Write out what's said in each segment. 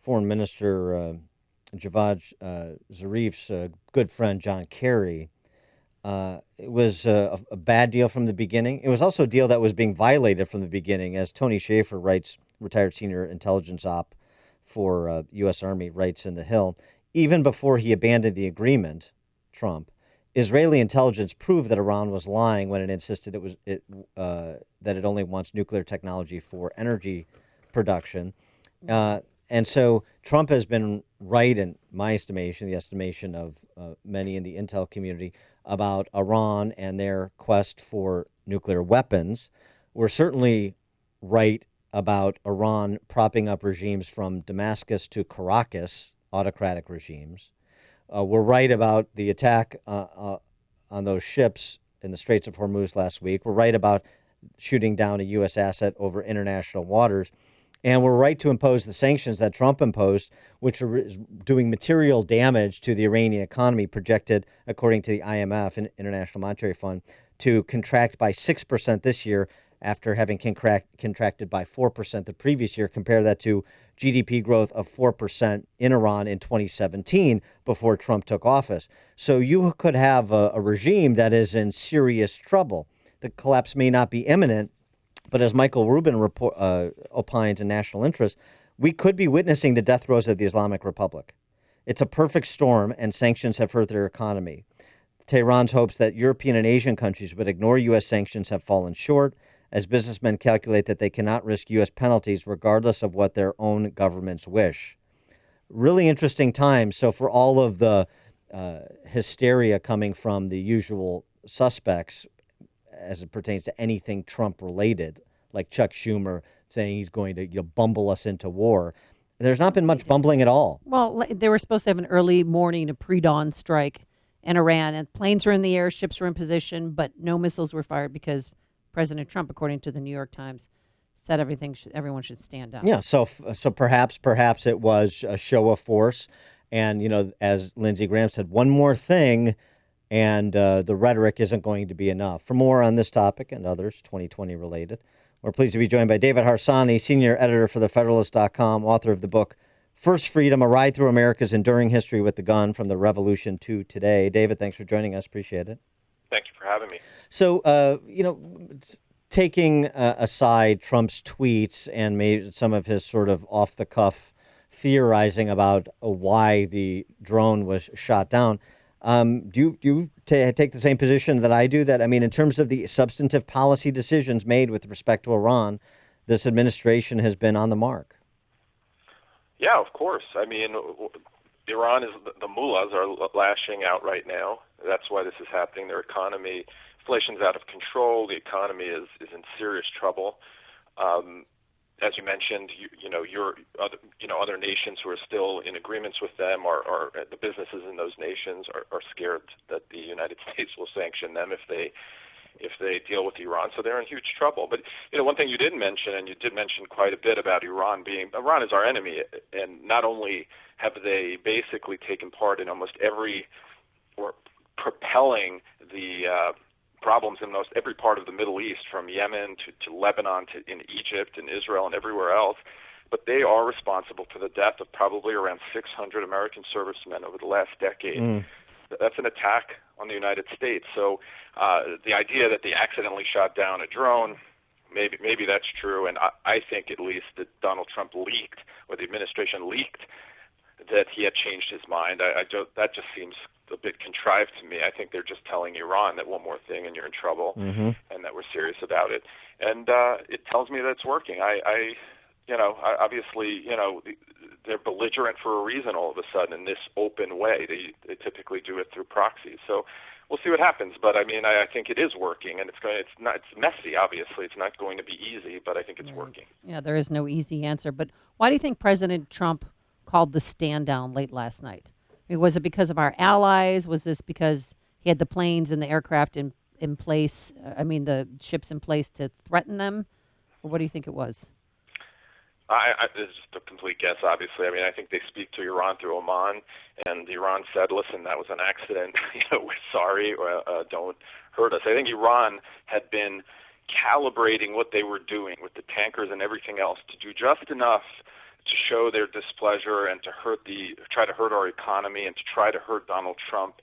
Foreign Minister Javad Zarif's good friend John Kerry. It was a bad deal from the beginning. It was also a deal that was being violated from the beginning, as Tony Schaefer writes, retired senior intelligence op for U.S. Army, writes in The Hill. Even before he abandoned the agreement, Trump, Israeli intelligence proved that Iran was lying when it insisted that it only wants nuclear technology for energy production. And so Trump has been right, in my estimation, the estimation of many in the intel community, about Iran and their quest for nuclear weapons. We're certainly right about Iran propping up regimes from Damascus to Caracas, autocratic regimes. We're right about the attack on those ships in the Straits of Hormuz last week. We're right about shooting down a U.S. asset over international waters. And we're right to impose the sanctions that Trump imposed, which are doing material damage to the Iranian economy, projected, according to the IMF, International Monetary Fund, to contract by 6% this year after having contracted by 4% the previous year. Compare that to GDP growth of 4% in Iran in 2017 before Trump took office. So you could have a regime that is in serious trouble. The collapse may not be imminent, but as Michael Rubin opines in National Interest, we could be witnessing the death throes of the Islamic Republic. It's a perfect storm, and sanctions have hurt their economy. Tehran's hopes that European and Asian countries would ignore U.S. sanctions have fallen short, as businessmen calculate that they cannot risk U.S. penalties regardless of what their own governments wish. Really interesting times. So for all of the hysteria coming from the usual suspects as it pertains to anything Trump-related, like Chuck Schumer saying he's going to bumble us into war, there's not been much bumbling at all. Well, they were supposed to have an early morning, a pre-dawn strike in Iran, and planes were in the air, ships were in position, but no missiles were fired because President Trump, according to the New York Times, said everyone should stand down. Yeah, so perhaps it was a show of force, and as Lindsey Graham said, one more thing, and the rhetoric isn't going to be enough. For more on this topic and others 2020 related, we're pleased to be joined by David Harsanyi, senior editor for TheFederalist.com, author of the book First Freedom: A Ride Through America's Enduring History with the Gun, From the Revolution to Today. David, thanks for joining us. Appreciate it. Thank you for having me. So, taking aside Trump's tweets and maybe some of his sort of off-the-cuff theorizing about why the drone was shot down, do you take the same position that I do? That, I mean, in terms of the substantive policy decisions made with respect to Iran, this administration has been on the mark. Yeah, of course. I mean, Iran is the mullahs are lashing out right now. That's why this is happening. Their economy, inflation's out of control. The economy is in serious trouble. As you mentioned, other nations who are still in agreements with them are the businesses in those nations are scared that the United States will sanction them if they deal with Iran. So they're in huge trouble. But one thing you didn't mention, and you did mention quite a bit about Iran is our enemy, and not only have they basically taken part in almost every or propelling the problems in most every part of the Middle East, from Yemen to Lebanon to in Egypt and Israel and everywhere else. But they are responsible for the death of probably around 600 American servicemen over the last decade. That's an attack on the United States. So the idea that they accidentally shot down a drone, maybe that's true. And I think at least that Donald Trump leaked, or the administration leaked, that he had changed his mind. That just seems a bit contrived to me. I think they're just telling Iran that one more thing and you're in trouble, and that we're serious about it. And it tells me that it's working. Obviously, they're belligerent for a reason all of a sudden in this open way. They typically do it through proxies. So we'll see what happens. But I mean, I think it is working, and it's messy. Obviously, it's not going to be easy, but I think it's working. Yeah, there is no easy answer. But why do you think President Trump called the stand down late last night? I mean, was it because of our allies? Was this because he had the planes and the aircraft in place? I mean, the ships in place to threaten them? Or what do you think it was? It's just a complete guess, obviously. I mean, I think they speak to Iran through Oman, and Iran said, listen, that was an accident. We're sorry. Don't hurt us. I think Iran had been calibrating what they were doing with the tankers and everything else to do just enough to show their displeasure and to try to hurt our economy and to try to hurt Donald Trump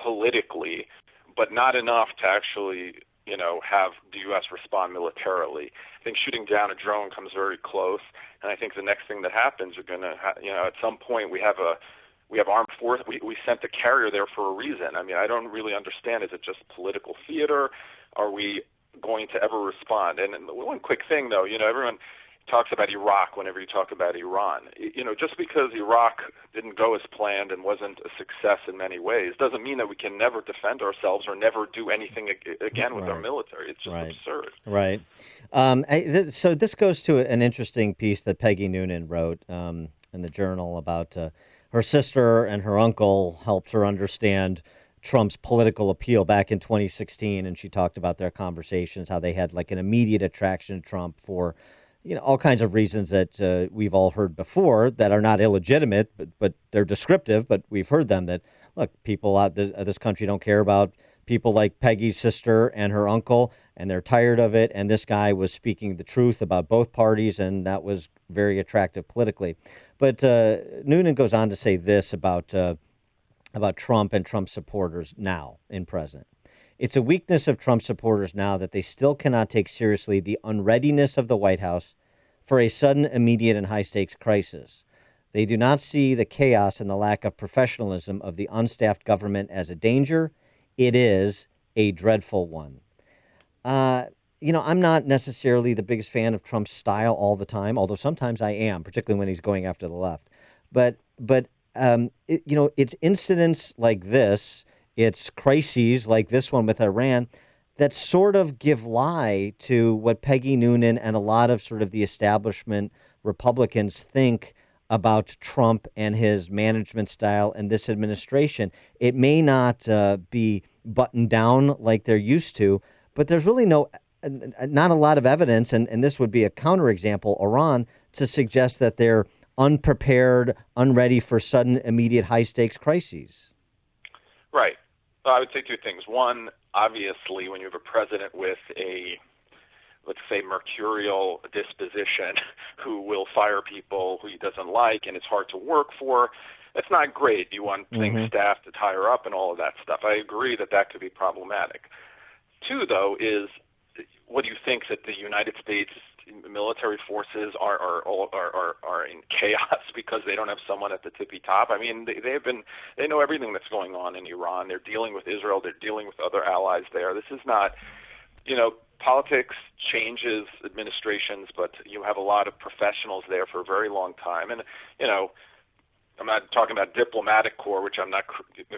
politically, but not enough to actually, have the U.S. respond militarily. I think shooting down a drone comes very close, and I think the next thing that happens, you're going to, at some point we have armed force. We sent the carrier there for a reason. I mean, I don't really understand. Is it just political theater? Are we going to ever respond? And one quick thing, though, everyone talks about Iraq whenever you talk about Iran. Just because Iraq didn't go as planned and wasn't a success in many ways doesn't mean that we can never defend ourselves or never do anything again with our military. It's just absurd. Right. So this goes to an interesting piece that Peggy Noonan wrote in the Journal about her sister and her uncle helped her understand Trump's political appeal back in 2016, and she talked about their conversations, how they had like an immediate attraction to Trump for all kinds of reasons that we've all heard before that are not illegitimate, but they're descriptive. But we've heard them that, look, people out this country don't care about people like Peggy's sister and her uncle, and they're tired of it. And this guy was speaking the truth about both parties, and that was very attractive politically. But Noonan goes on to say this about Trump and Trump supporters now in present. It's a weakness of Trump supporters now that they still cannot take seriously the unreadiness of the White House for a sudden, immediate, and high-stakes crisis. They do not see the chaos and the lack of professionalism of the unstaffed government as a danger. It is a dreadful one. I'm not necessarily the biggest fan of Trump's style all the time, although sometimes I am, particularly when he's going after the left. But it's incidents like this, it's crises like this one with Iran that sort of give lie to what Peggy Noonan and a lot of sort of the establishment Republicans think about Trump and his management style and this administration. It may not be buttoned down like they're used to, but there's really not a lot of evidence, and this would be a counterexample, Iran, to suggest that they're unprepared, unready for sudden, immediate, high-stakes crises. Right. I would say two things. One, obviously, when you have a president with a, let's say, mercurial disposition who will fire people who he doesn't like and it's hard to work for, that's not great. You want things staffed to tire up and all of that stuff. I agree that could be problematic. Two, though, is what do you think that the United States military forces are in chaos because they don't have someone at the tippy top? I mean, they know everything that's going on in Iran. They're dealing with Israel. They're dealing with other allies there. This is not, politics changes administrations, but you have a lot of professionals there for a very long time. And, I'm not talking about diplomatic corps, which I'm not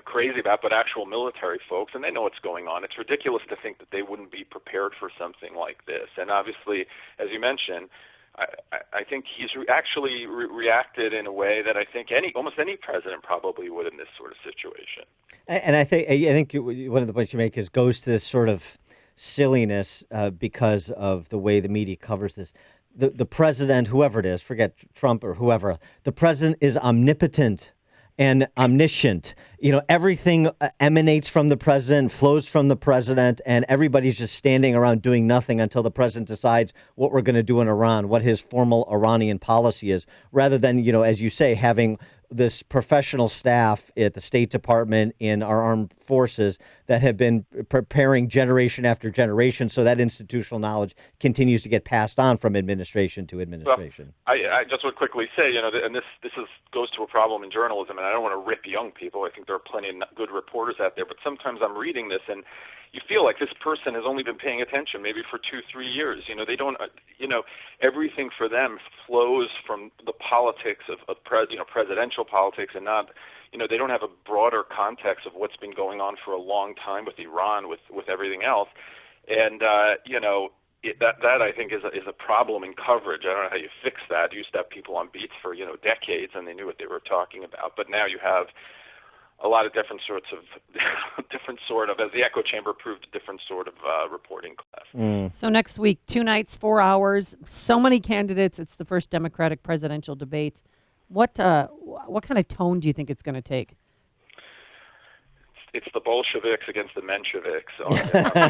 crazy about, but actual military folks, and they know what's going on. It's ridiculous to think that they wouldn't be prepared for something like this. And obviously, as you mentioned, I think he's actually reacted in a way that I think almost any president probably would in this sort of situation. And I think one of the points you make goes to this sort of silliness because of the way the media covers this. The president, whoever it is, forget Trump or whoever, the president is omnipotent and omniscient. Everything emanates from the president, flows from the president, and everybody's just standing around doing nothing until the president decides what we're going to do in Iran, what his formal Iranian policy is, rather than, as you say, having this professional staff at the State Department, in our armed forces, that have been preparing generation after generation, so that institutional knowledge continues to get passed on from administration to administration. Well, I just would quickly say, and this goes to a problem in journalism, and I don't want to rip young people. I think there are plenty of good reporters out there, but sometimes I'm reading this and you feel like this person has only been paying attention maybe for 2-3 years. They don't, everything for them flows from the politics of presidential politics, and not, they don't have a broader context of what's been going on for a long time with Iran, with everything else. And, that I think is a problem in coverage. I don't know how you fix that. You used to have people on beats for, decades, and they knew what they were talking about. But now you have a lot of different sorts of, as the echo chamber proved, different sort of reporting class. So next week, 2 nights, 4 hours, so many candidates. It's the first Democratic presidential debate. What kind of tone do you think it's going to take? It's the Bolsheviks against the Mensheviks.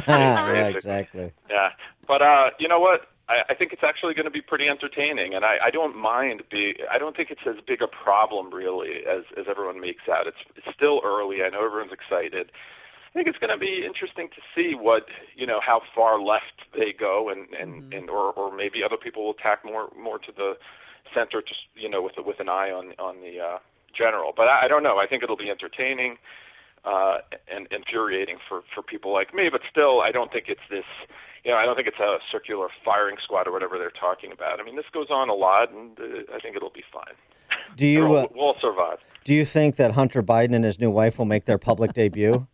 Yeah, exactly. Yeah, but you know what? I think it's actually going to be pretty entertaining, and I don't mind. I don't think it's as big a problem really as everyone makes out. It's still early. I know everyone's excited. I think it's going to be interesting to see what how far left they go, and or maybe other people will tack more to the center, just with an eye on the general. But I don't know. I think it'll be entertaining and infuriating for people like me. But still, I don't think it's this. I don't think it's a circular firing squad or whatever they're talking about. I mean, this goes on a lot, and I think it'll be fine. Do you we'll survive. Do you think that Hunter Biden and his new wife will make their public debut?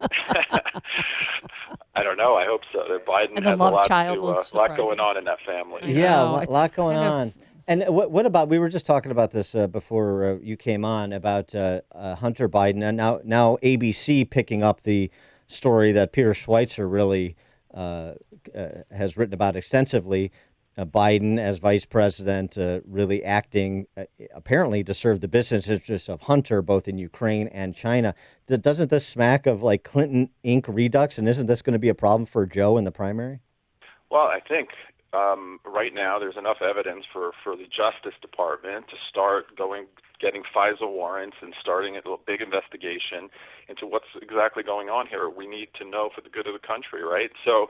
I don't know. I hope so. Biden And has the love a lot, child to, was lot going on in that family. Yeah, know, a it's lot going kind of- on. And what about, we were just talking about this before you came on, about Hunter Biden, and now ABC picking up the story that Peter Schweitzer really has written about extensively. Biden as vice president really acting apparently to serve the business interests of Hunter, both in Ukraine and China. Doesn't this smack of like Clinton Inc. redux, and isn't this going to be a problem for Joe in the primary? Well, I think right now there's enough evidence for the Justice Department to start getting FISA warrants and starting a big investigation into what's exactly going on here. We need to know for the good of the country, right? So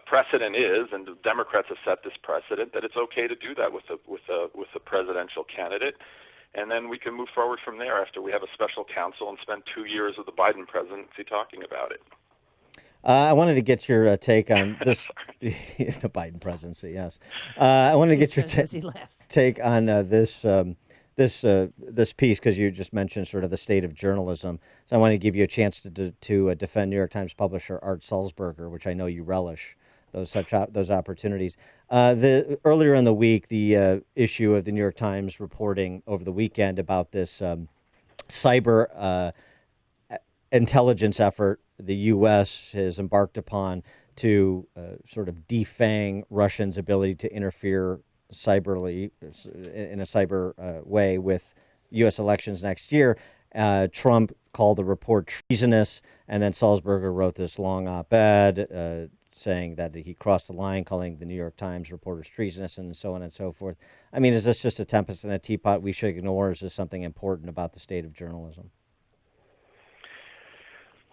precedent is, and the Democrats have set this precedent, that it's okay to do that with a presidential candidate, and then we can move forward from there after we have a special counsel and spend 2 years of the Biden presidency talking about it. I wanted to get your take on this, the Biden presidency. Yes, I wanted to get your take on this piece, because you just mentioned sort of the state of journalism. So I want to give you a chance to defend New York Times publisher Art Sulzberger, which I know you relish those opportunities. Earlier in the week, the issue of the New York Times reporting over the weekend about this cyber intelligence effort the U.S. has embarked upon to sort of defang Russians' ability to interfere cyberly in a cyber way with U.S. elections next year. Trump called the report treasonous, and then Sulzberger wrote this long op-ed saying that he crossed the line, calling the New York Times reporters treasonous, and so on and so forth. I mean, is this just a tempest in a teapot we should ignore? Or is this something important about the state of journalism?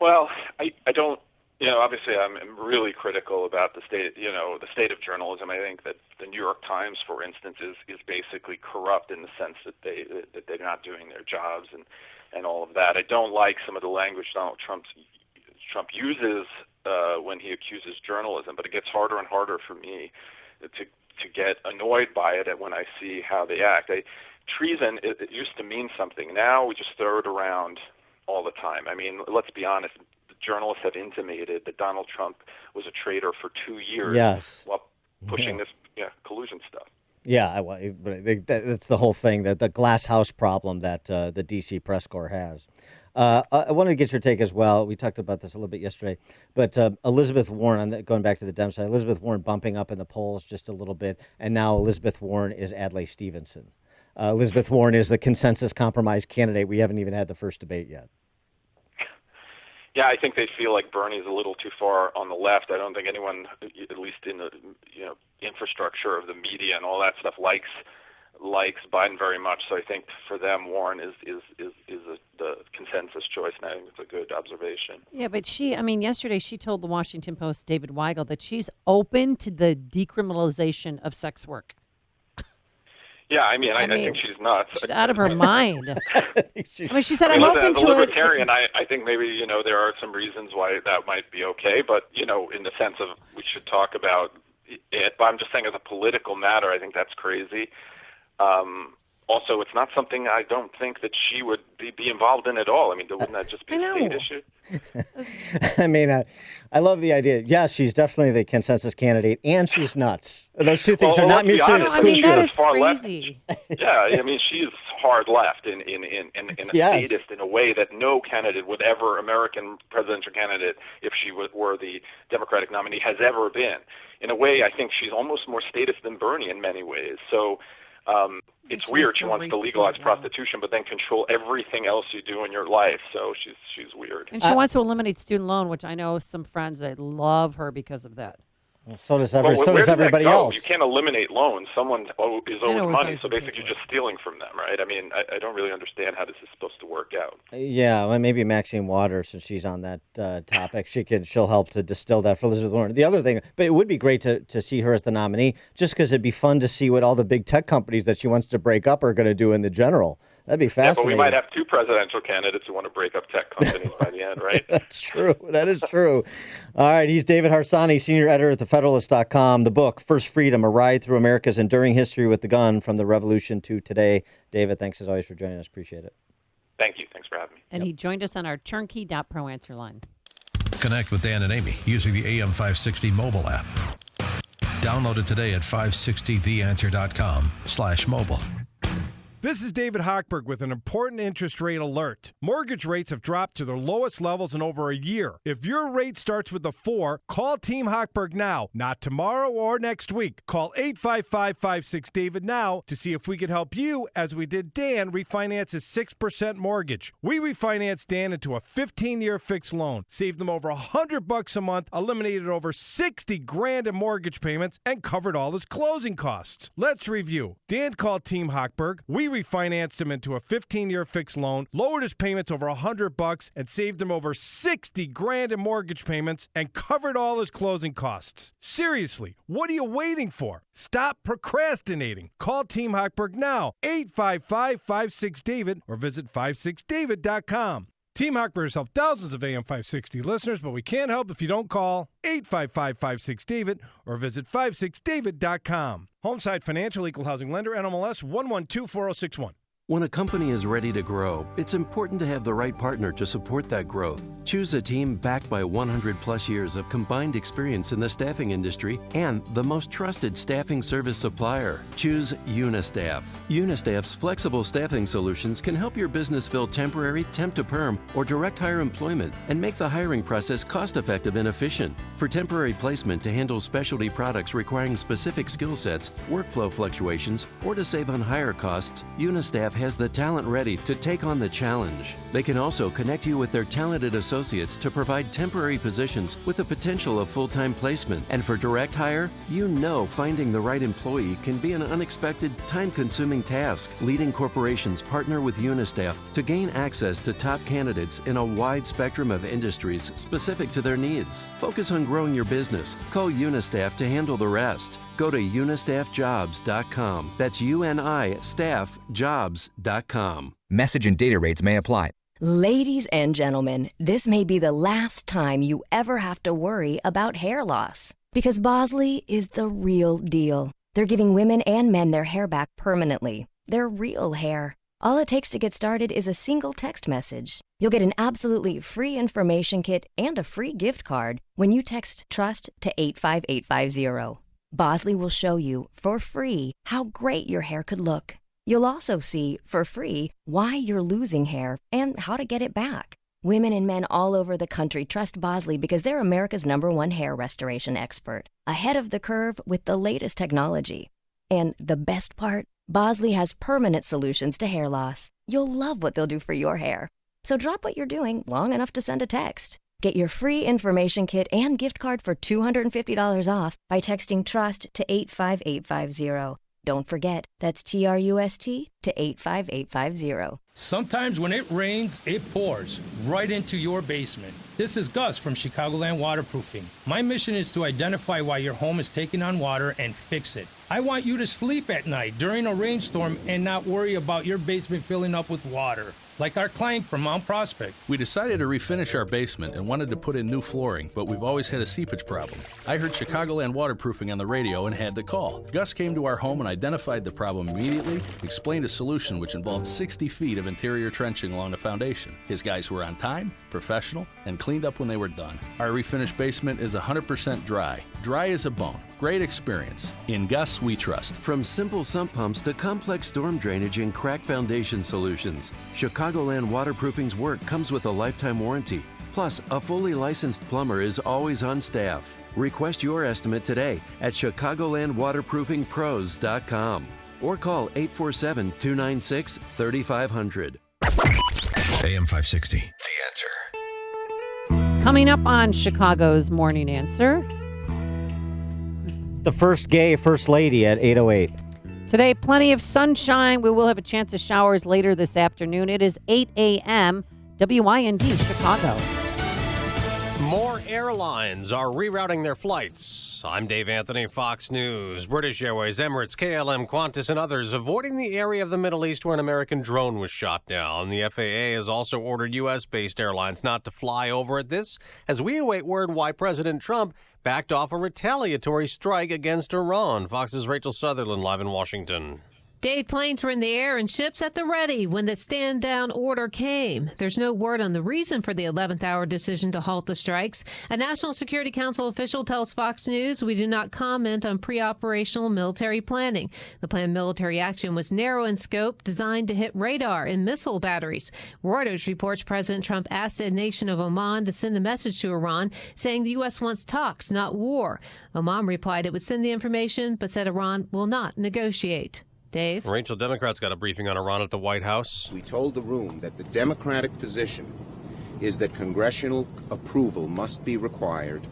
Well, I don't, obviously I'm really critical about the state of journalism. I think that the New York Times, for instance, is basically corrupt in the sense that they're not doing their jobs and all of that. I don't like some of the language Donald Trump uses when he accuses journalism, but it gets harder and harder for me to get annoyed by it when I see how they act. Treason, it used to mean something. Now we just throw it around all the time. I mean, let's be honest. The journalists have intimated that Donald Trump was a traitor for 2 years, yes, while pushing this collusion stuff. Yeah, well, that's the whole thing, that the glass house problem that the D.C. press corps has. I wanted to get your take as well. We talked about this a little bit yesterday, but Elizabeth Warren, going back to the Dem side, Elizabeth Warren bumping up in the polls just a little bit, and now Elizabeth Warren is Adlai Stevenson. Elizabeth Warren is the consensus compromise candidate. We haven't even had the first debate yet. Yeah, I think they feel like Bernie's a little too far on the left. I don't think anyone, at least in the infrastructure of the media and all that stuff, likes Biden very much. So I think for them, Warren is the consensus choice, and I think it's a good observation. Yeah, but yesterday she told the Washington Post, David Weigel, that she's open to the decriminalization of sex work. Yeah, I think she's nuts. She's out of her mind. She said, I'm listen, open as a to libertarian, I think maybe, there are some reasons why that might be okay, but, in the sense of we should talk about it. But I'm just saying as a political matter, I think that's crazy. Also, it's not something I don't think that she would be involved in at all. I mean, wouldn't that just be a state issue? I mean, I love the idea. Yeah, she's definitely the consensus candidate, and she's nuts. Those two things are not mutually exclusive. I mean, that is crazy. Yeah, I mean, she's hard left in a statist in a way that no candidate would ever, American presidential candidate, if she were the Democratic nominee, has ever been. In a way, I think she's almost more statist than Bernie in many ways. So it's weird. She wants to legalize prostitution, but then control everything else you do in your life. So she's weird. And she wants to eliminate student loan, which I know some friends that love her because of that. Well, so does Well, where does that everybody go? else. You can't eliminate loans. Someone is owed money, always so be basically you're just stealing from them, right? I mean, I don't really understand how this is supposed to work out. Yeah, well, maybe Maxine Waters, since she's on that topic, she'll help to distill that for Elizabeth Warren. The other thing, but it would be great to see her as the nominee, just because it'd be fun to see what all the big tech companies that she wants to break up are going to do in the general. That'd be Yeah, fascinating. but we might have two presidential candidates who want to break up tech companies by the end, right? That's true. That is true. All right. He's David Harsanyi, senior editor at thefederalist.com. The book, First Freedom, A Ride Through America's Enduring History with the Gun from the Revolution to Today. David, thanks as always for joining us. Appreciate it. Thank you. Thanks for having me. And he joined us on our turnkey.pro answer line. Connect with Dan and Amy using the AM560 mobile app. Download it today at 560theanswer.com/mobile. This is David Hochberg with an important interest rate alert. Mortgage rates have dropped to their lowest levels in over a year. If your rate starts with a 4, call Team Hochberg now, not tomorrow or next week. Call 855-56-DAVID now to see if we could help you, as we did Dan, refinance his 6% mortgage. We refinanced Dan into a 15-year fixed loan, saved them over $100 a month, eliminated over $60,000 in mortgage payments, and covered all his closing costs. Let's review. Dan called Team Hochberg. We refinanced him into a 15-year fixed loan, lowered his payments over $100, and saved him over $60,000 in mortgage payments, and covered all his closing costs. Seriously, what are you waiting for? Stop procrastinating. Call Team Hochberg now, 855-56-DAVID, or visit 56david.com. Team Hochberg has helped thousands of AM 560 listeners, but we can't help if you don't call 855-56-DAVID or visit 56david.com. Homeside Financial, Equal Housing Lender, NMLS 1124061. When a company is ready to grow, it's important to have the right partner to support that growth. Choose a team backed by 100-plus years of combined experience in the staffing industry and the most trusted staffing service supplier. Choose Unistaff. Unistaff's flexible staffing solutions can help your business fill temporary, temp-to-perm, or direct hire employment and make the hiring process cost-effective and efficient. For temporary placement to handle specialty products requiring specific skill sets, workflow fluctuations, or to save on hire costs, Unistaff has the talent ready to take on the challenge. They can also connect you with their talented associates to provide temporary positions with the potential of full-time placement. And for direct hire, you know finding the right employee can be an unexpected, time-consuming task. Leading corporations partner with Unistaff to gain access to top candidates in a wide spectrum of industries specific to their needs. Focus on growing your business. Call Unistaff to handle the rest. Go to unistaffjobs.com. That's unistaffjobs.com. Message and data rates may apply. Ladies and gentlemen, this may be the last time you ever have to worry about hair loss. Because Bosley is the real deal. They're giving women and men their hair back permanently. Their real hair. All it takes to get started is a single text message. You'll get an absolutely free information kit and a free gift card when you text TRUST to 85850. Bosley will show you, for free, how great your hair could look. You'll also see, for free, why you're losing hair and how to get it back. Women and men all over the country trust Bosley because they're America's #1 hair restoration expert. Ahead of the curve with the latest technology. And the best part? Bosley has permanent solutions to hair loss. You'll love what they'll do for your hair. So drop what you're doing long enough to send a text. Get your free information kit and gift card for $250 off by texting TRUST to 85850. Don't forget, that's TRUST to 85850. Sometimes when it rains, it pours right into your basement. This is Gus from Chicagoland Waterproofing. My mission is to identify why your home is taking on water and fix it. I want you to sleep at night during a rainstorm and not worry about your basement filling up with water, like our client from Mount Prospect. We decided to refinish our basement and wanted to put in new flooring, but we've always had a seepage problem. I heard Chicagoland Waterproofing on the radio and had to call. Gus came to our home and identified the problem immediately, explained a solution which involved 60 feet of interior trenching along the foundation. His guys were on time, professional, and cleaned up when they were done. Our refinished basement is 100% dry. Dry as a bone. Great experience. In Gus, we trust. From simple sump pumps to complex storm drainage and crack foundation solutions, Chicagoland Waterproofing's work comes with a lifetime warranty. Plus, a fully licensed plumber is always on staff. Request your estimate today at ChicagolandWaterproofingPros.com or call 847-296-3500. AM 560, The Answer. Coming up on Chicago's Morning Answer, The first gay first lady at 8:08. Today, plenty of sunshine. We will have a chance of showers later this afternoon. It is 8 a.m. WIND Chicago. More airlines are rerouting their flights. I'm Dave Anthony, Fox News. British Airways, Emirates, KLM, Qantas, and others avoiding the area of the Middle East where an American drone was shot down. The FAA has also ordered U.S.-based airlines not to fly over it. This as we await word why President Trump backed off a retaliatory strike against Iran. Fox's Rachel Sutherland live in Washington. Dave, planes were in the air and ships at the ready when the stand-down order came. There's no word on the reason for the 11th hour decision to halt the strikes. A National Security Council official tells Fox News, "We do not comment on pre-operational military planning. The planned military action was narrow in scope, designed to hit radar and missile batteries." Reuters reports President Trump asked the nation of Oman to send a message to Iran, saying the U.S. wants talks, not war. Oman replied it would send the information, but said Iran will not negotiate. Dave? Rachel, Democrats got a briefing on Iran at the White House. We told the room that the Democratic position is that congressional approval must be required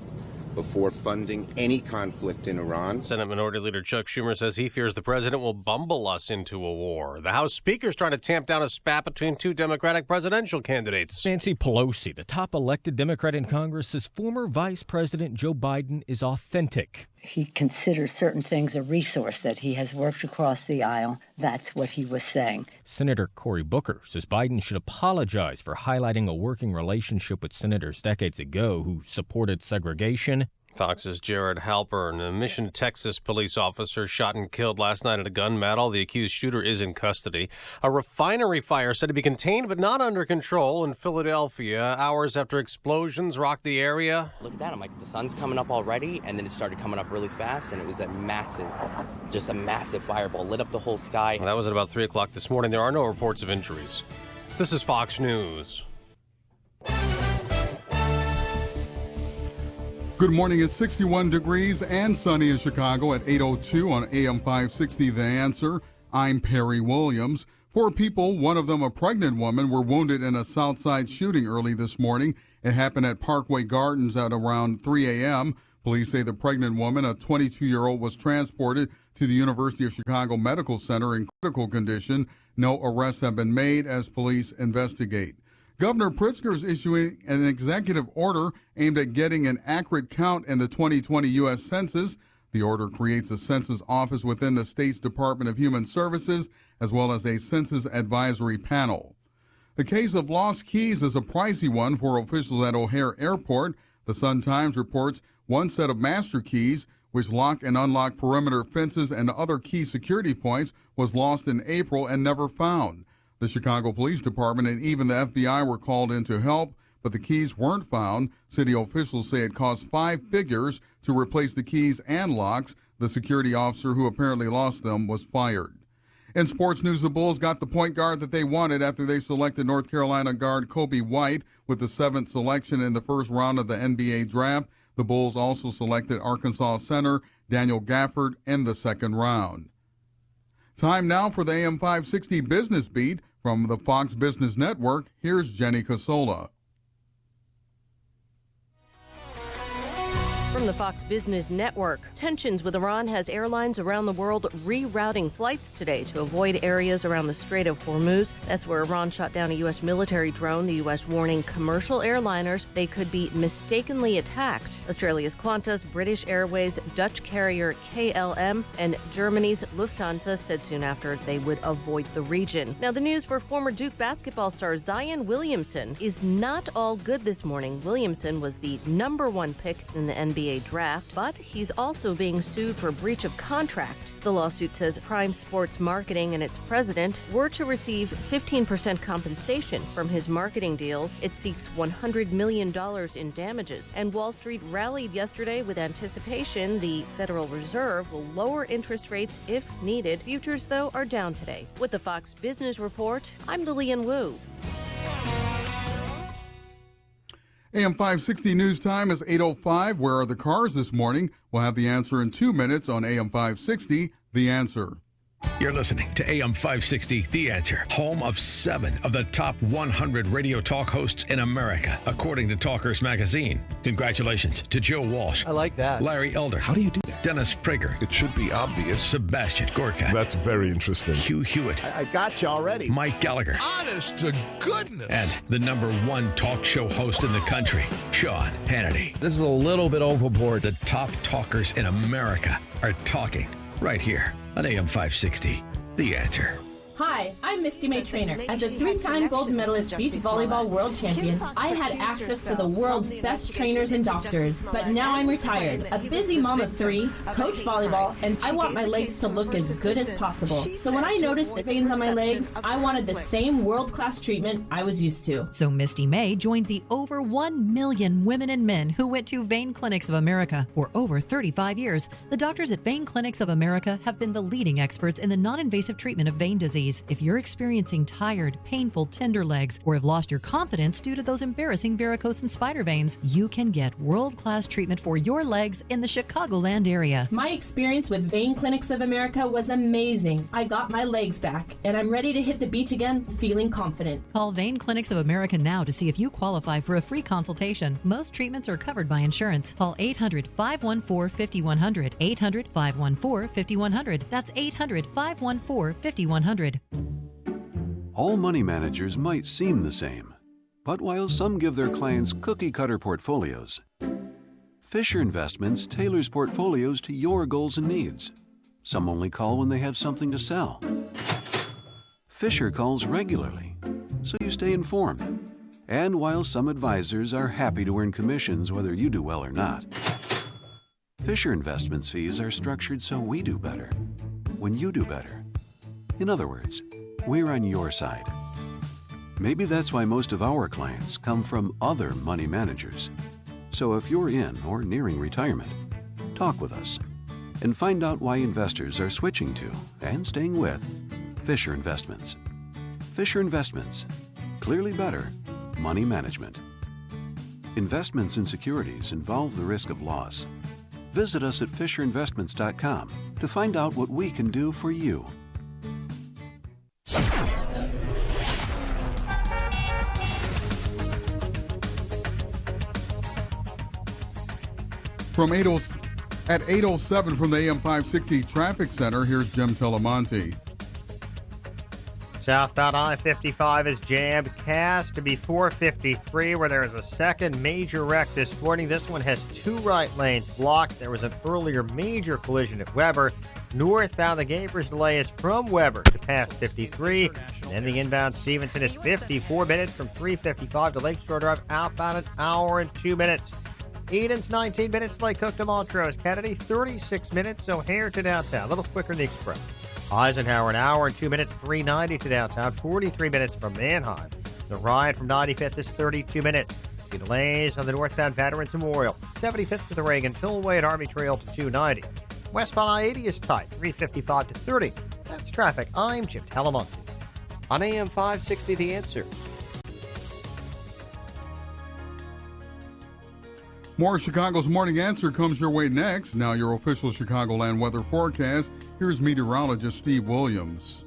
before funding any conflict in Iran. Senate Minority Leader Chuck Schumer says he fears the president will bumble us into a war. The House Speaker is trying to tamp down a spat between two Democratic presidential candidates. Nancy Pelosi, the top elected Democrat in Congress, says former Vice President Joe Biden is authentic. He considers certain things a resource, that he has worked across the aisle. That's what he was saying. Senator Cory Booker says Biden should apologize for highlighting a working relationship with senators decades ago who supported segregation. Fox's Jared Halpern, a Mission, Texas police officer shot and killed last night at a gun battle. The accused shooter is in custody. A refinery fire said to be contained but not under control in Philadelphia. Hours after explosions rocked the area. Look at that. I'm like, the sun's coming up already, and then it started coming up really fast, and it was a massive fireball. Lit up the whole sky. That was at about 3 o'clock this morning. There are no reports of injuries. This is Fox News. Good morning. It's 61 degrees and sunny in Chicago at 8:02 on AM 560 The Answer. I'm Perry Williams. 4 people, one of them a pregnant woman, were wounded in a Southside shooting early this morning. It happened at Parkway Gardens at around 3 a.m. Police say the pregnant woman, a 22-year-old, was transported to the University of Chicago Medical Center in critical condition. No arrests have been made as police investigate. Governor Pritzker is issuing an executive order aimed at getting an accurate count in the 2020 U.S. Census. The order creates a census office within the state's Department of Human Services, as well as a census advisory panel. The case of lost keys is a pricey one for officials at O'Hare Airport. The Sun-Times reports one set of master keys, which lock and unlock perimeter fences and other key security points, was lost in April and never found. The Chicago Police Department and even the FBI were called in to help, but the keys weren't found. City officials say it cost 5 figures to replace the keys and locks. The security officer who apparently lost them was fired. In sports news, the Bulls got the point guard that they wanted after they selected North Carolina guard Kobe White with the 7th selection in the first round of the NBA draft. The Bulls also selected Arkansas center Daniel Gafford in the second round. Time now for the AM 560 Business Beat from the Fox Business Network. Here's Jenny Casola. From the Fox Business Network, tensions with Iran has airlines around the world rerouting flights today to avoid areas around the Strait of Hormuz. That's where Iran shot down a U.S. military drone, the U.S. warning commercial airliners they could be mistakenly attacked. Australia's Qantas, British Airways, Dutch carrier KLM, and Germany's Lufthansa said soon after they would avoid the region. Now, the news for former Duke basketball star Zion Williamson is not all good this morning. Williamson was the #1 pick in the NBA draft, but he's also being sued for breach of contract. The lawsuit says Prime Sports Marketing and its president were to receive 15% compensation from his marketing deals. It seeks $100 million in damages. And Wall Street rallied yesterday with anticipation the Federal Reserve will lower interest rates if needed. Futures, though, are down today. With the Fox Business Report, I'm Lillian Wu. AM 560 news time is 8:05. Where are the cars this morning? We'll have the answer in 2 minutes on AM 560, The Answer. You're listening to AM 560, The Answer, home of 7 of the top 100 radio talk hosts in America, according to Talkers Magazine. Congratulations to Joe Walsh. I like that. Larry Elder. How do you do that? Dennis Prager. It should be obvious. Sebastian Gorka. That's very interesting. Hugh Hewitt. I got you already. Mike Gallagher. Honest to goodness. And the #1 talk show host in the country, Sean Hannity. This is a little bit overboard. The top talkers in America are talking right here on AM 560. The Answer. Hi, I'm Misty May Trainer. As a 3-time gold medalist beach volleyball world champion, I had access to the world's best trainers and doctors. But now I'm retired, a busy mom of 3, coach volleyball, and I want my legs to look as good as possible. So when I noticed the veins on my legs, I wanted the same world-class treatment I was used to. So Misty May joined the over 1 million women and men who went to Vein Clinics of America for over 35 years. The doctors at Vein Clinics of America have been the leading experts in the non-invasive treatment of vein disease. If you're experiencing tired, painful, tender legs, or have lost your confidence due to those embarrassing varicose and spider veins, you can get world-class treatment for your legs in the Chicagoland area. My experience with Vein Clinics of America was amazing. I got my legs back, and I'm ready to hit the beach again, feeling confident. Call Vein Clinics of America now to see if you qualify for a free consultation. Most treatments are covered by insurance. Call 800-514-5100. 800-514-5100. That's 800-514-5100. All money managers might seem the same, but while some give their clients cookie-cutter portfolios, Fisher Investments tailors portfolios to your goals and needs. Some only call when they have something to sell. Fisher calls regularly, so you stay informed. And while some advisors are happy to earn commissions whether you do well or not, Fisher Investments fees are structured so we do better when you do better. In other words, we're on your side. Maybe that's why most of our clients come from other money managers. So if you're in or nearing retirement, talk with us and find out why investors are switching to and staying with Fisher Investments. Fisher Investments, clearly better money management. Investments in securities involve the risk of loss. Visit us at FisherInvestments.com to find out what we can do for you. At 8:07 from the AM 560 Traffic Center, here's Jim Telemonte. Southbound I-55 is jammed past before 53, where there is a second major wreck this morning. This one has 2 right lanes blocked. There was an earlier major collision at Weber. Northbound, the Gapers delay is from Weber to past 53. And then the inbound Stevenson is 54 minutes from 355 to Lakeshore Drive. Outbound, an hour and 2 minutes. Eden's 19 minutes, Lake Cook to Montrose. Kennedy, 36 minutes. O'Hare to downtown. A little quicker in the express. Eisenhower, an hour and 2 minutes, 390 to downtown. 43 minutes from Manheim. The ride from 95th is 32 minutes. The delays on the northbound Veterans Memorial. 75th to the Reagan Tollway at Army Trail to 290. Westbound I-80 is tight, 355 to 30. That's traffic. I'm Jim Telemonte. On AM 560, The Answer. More Chicago's Morning Answer comes your way next. Now your official Chicagoland weather forecast. Here's meteorologist Steve Williams.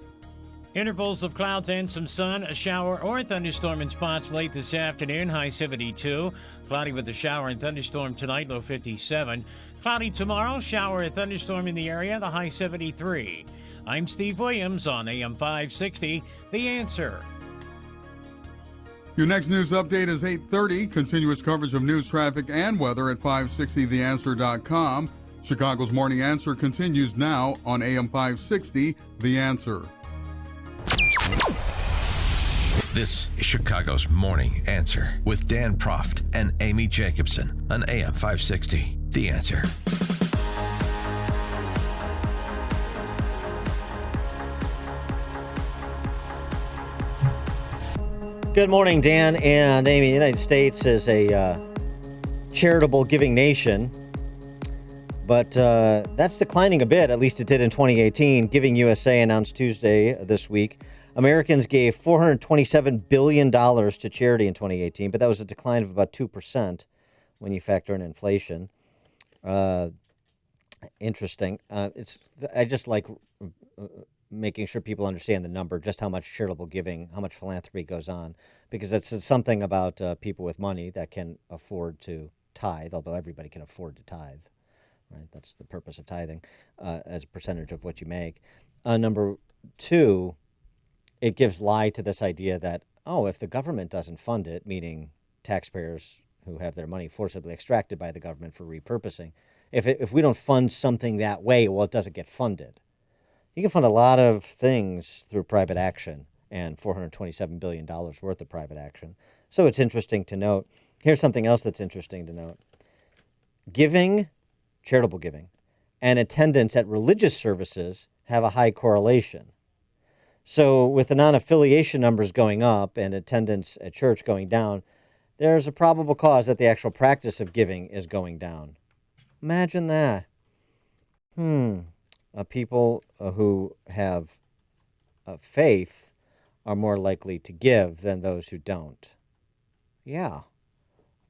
Intervals of clouds and some sun, a shower or a thunderstorm in spots late this afternoon, high 72. Cloudy with a shower and thunderstorm tonight, low 57. Cloudy tomorrow, shower and thunderstorm in the area, the high 73. I'm Steve Williams on AM 560, The Answer. Your next news update is 8:30. Continuous coverage of news, traffic, and weather at 560theanswer.com. Chicago's Morning Answer continues now on AM 560, The Answer. This is Chicago's Morning Answer with Dan Proft and Amy Jacobson on AM 560. The Answer. Good morning, Dan and Amy. The United States is a charitable giving nation, but that's declining a bit. At least it did in 2018. Giving USA announced Tuesday this week, Americans gave $427 billion to charity in 2018, but that was a decline of about 2% when you factor in inflation. Interesting. I just like making sure people understand the number, just how much charitable giving, how much philanthropy goes on, because it's something about people with money that can afford to tithe, although everybody can afford to tithe. right? That's the purpose of tithing, as a percentage of what you make. Number two, it gives lie to this idea that, oh, if the government doesn't fund it, meaning taxpayers who have their money forcibly extracted by the government for repurposing, if we don't fund something that way, well, it doesn't get funded. You can fund a lot of things through private action and $427 billion worth of private action. So it's interesting to note. Here's something else that's interesting to note. Giving, charitable giving, and attendance at religious services have a high correlation. So with the non-affiliation numbers going up and attendance at church going down, there's a probable cause that the actual practice of giving is going down. Imagine that. People who have faith are more likely to give than those who don't. Yeah.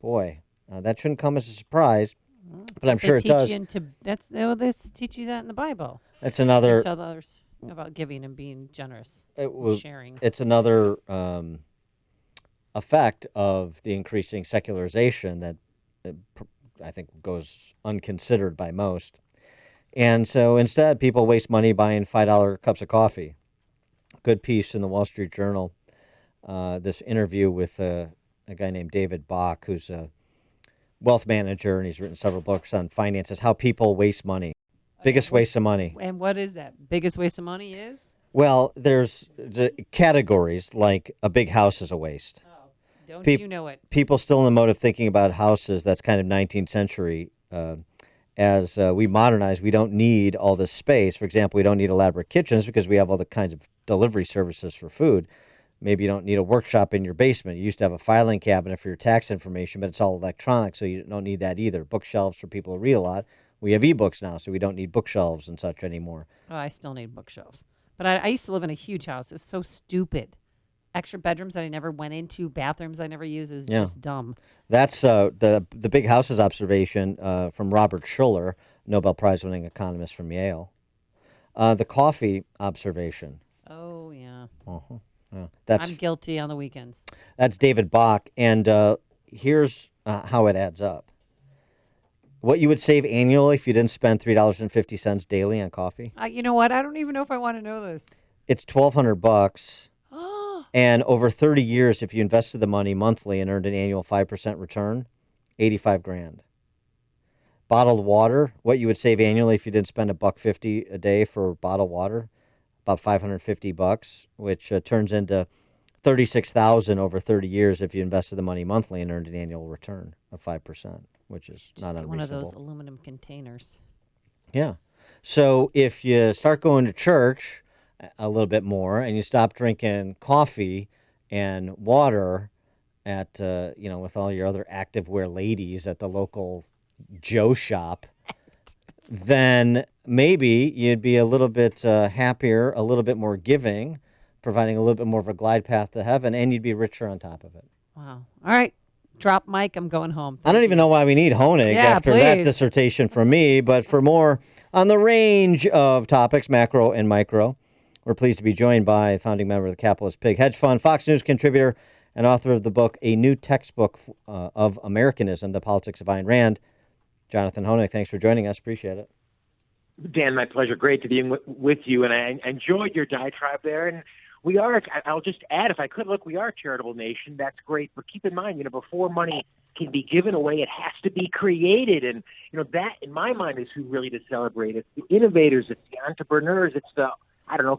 Boy, that shouldn't come as a surprise, but I'm sure it does. They teach you that in the Bible. That's another. Tell others about giving and being generous, sharing. It's another effect of the increasing secularization that I think goes unconsidered by most. And so instead, people waste money buying $5 cups of coffee. Good piece in the Wall Street Journal. This interview with a guy named David Bach, who's a wealth manager, and he's written several books on finances, how people waste money. Biggest waste of money. And what is that? Biggest waste of money is? Well, there's the categories, like a big house is a waste. Oh, don't you know it? People still in the mode of thinking about houses, that's kind of 19th century. As we modernize, we don't need all this space. For example, we don't need elaborate kitchens because we have all the kinds of delivery services for food. Maybe you don't need a workshop in your basement. You used to have a filing cabinet for your tax information, but it's all electronic, so you don't need that either. Bookshelves for people who read a lot. We have ebooks now, so we don't need bookshelves and such anymore. Oh, I still need bookshelves. But I used to live in a huge house. It was so stupid. Extra bedrooms that I never went into, bathrooms I never used. It was just dumb. That's the big houses observation from Robert Schuller, Nobel Prize-winning economist from Yale. The coffee observation. Oh, yeah. Yeah. I'm guilty on the weekends. That's David Bach, and here's how it adds up. What you would save annually if you didn't spend $3.50 daily on coffee? You know what? I don't even know if I want to know this. It's $1,200. And over 30 years, if you invested the money monthly and earned an annual 5% return, $85,000. Bottled water, what you would save annually if you didn't spend $1.50 a day for bottled water, about $550, which turns into $36,000 over 30 years if you invested the money monthly and earned an annual return of 5%, which is not unreasonable. One of those aluminum containers. Yeah. So if you start going to church a little bit more and you stop drinking coffee and water at, with all your other activewear ladies at the local Joe shop, then maybe you'd be a little bit happier, a little bit more giving, providing a little bit more of a glide path to heaven, and you'd be richer on top of it. Wow. All right. Drop mic. I'm going home. I don't even know why we need Honig after that dissertation from me, but for more on the range of topics, macro and micro, we're pleased to be joined by founding member of the Capitalist Pig Hedge Fund, Fox News contributor, and author of the book, A New Textbook of Americanism, The Politics of Ayn Rand, Jonathan Honig. Thanks for joining us. Appreciate it. Dan, my pleasure. Great to be with you, and I enjoyed your diatribe there. And we are, I'll just add, if I could, look, we are a charitable nation. That's great. But keep in mind, before money can be given away, it has to be created. And, that, in my mind, is who really to celebrate. It's the innovators, it's the entrepreneurs, it's the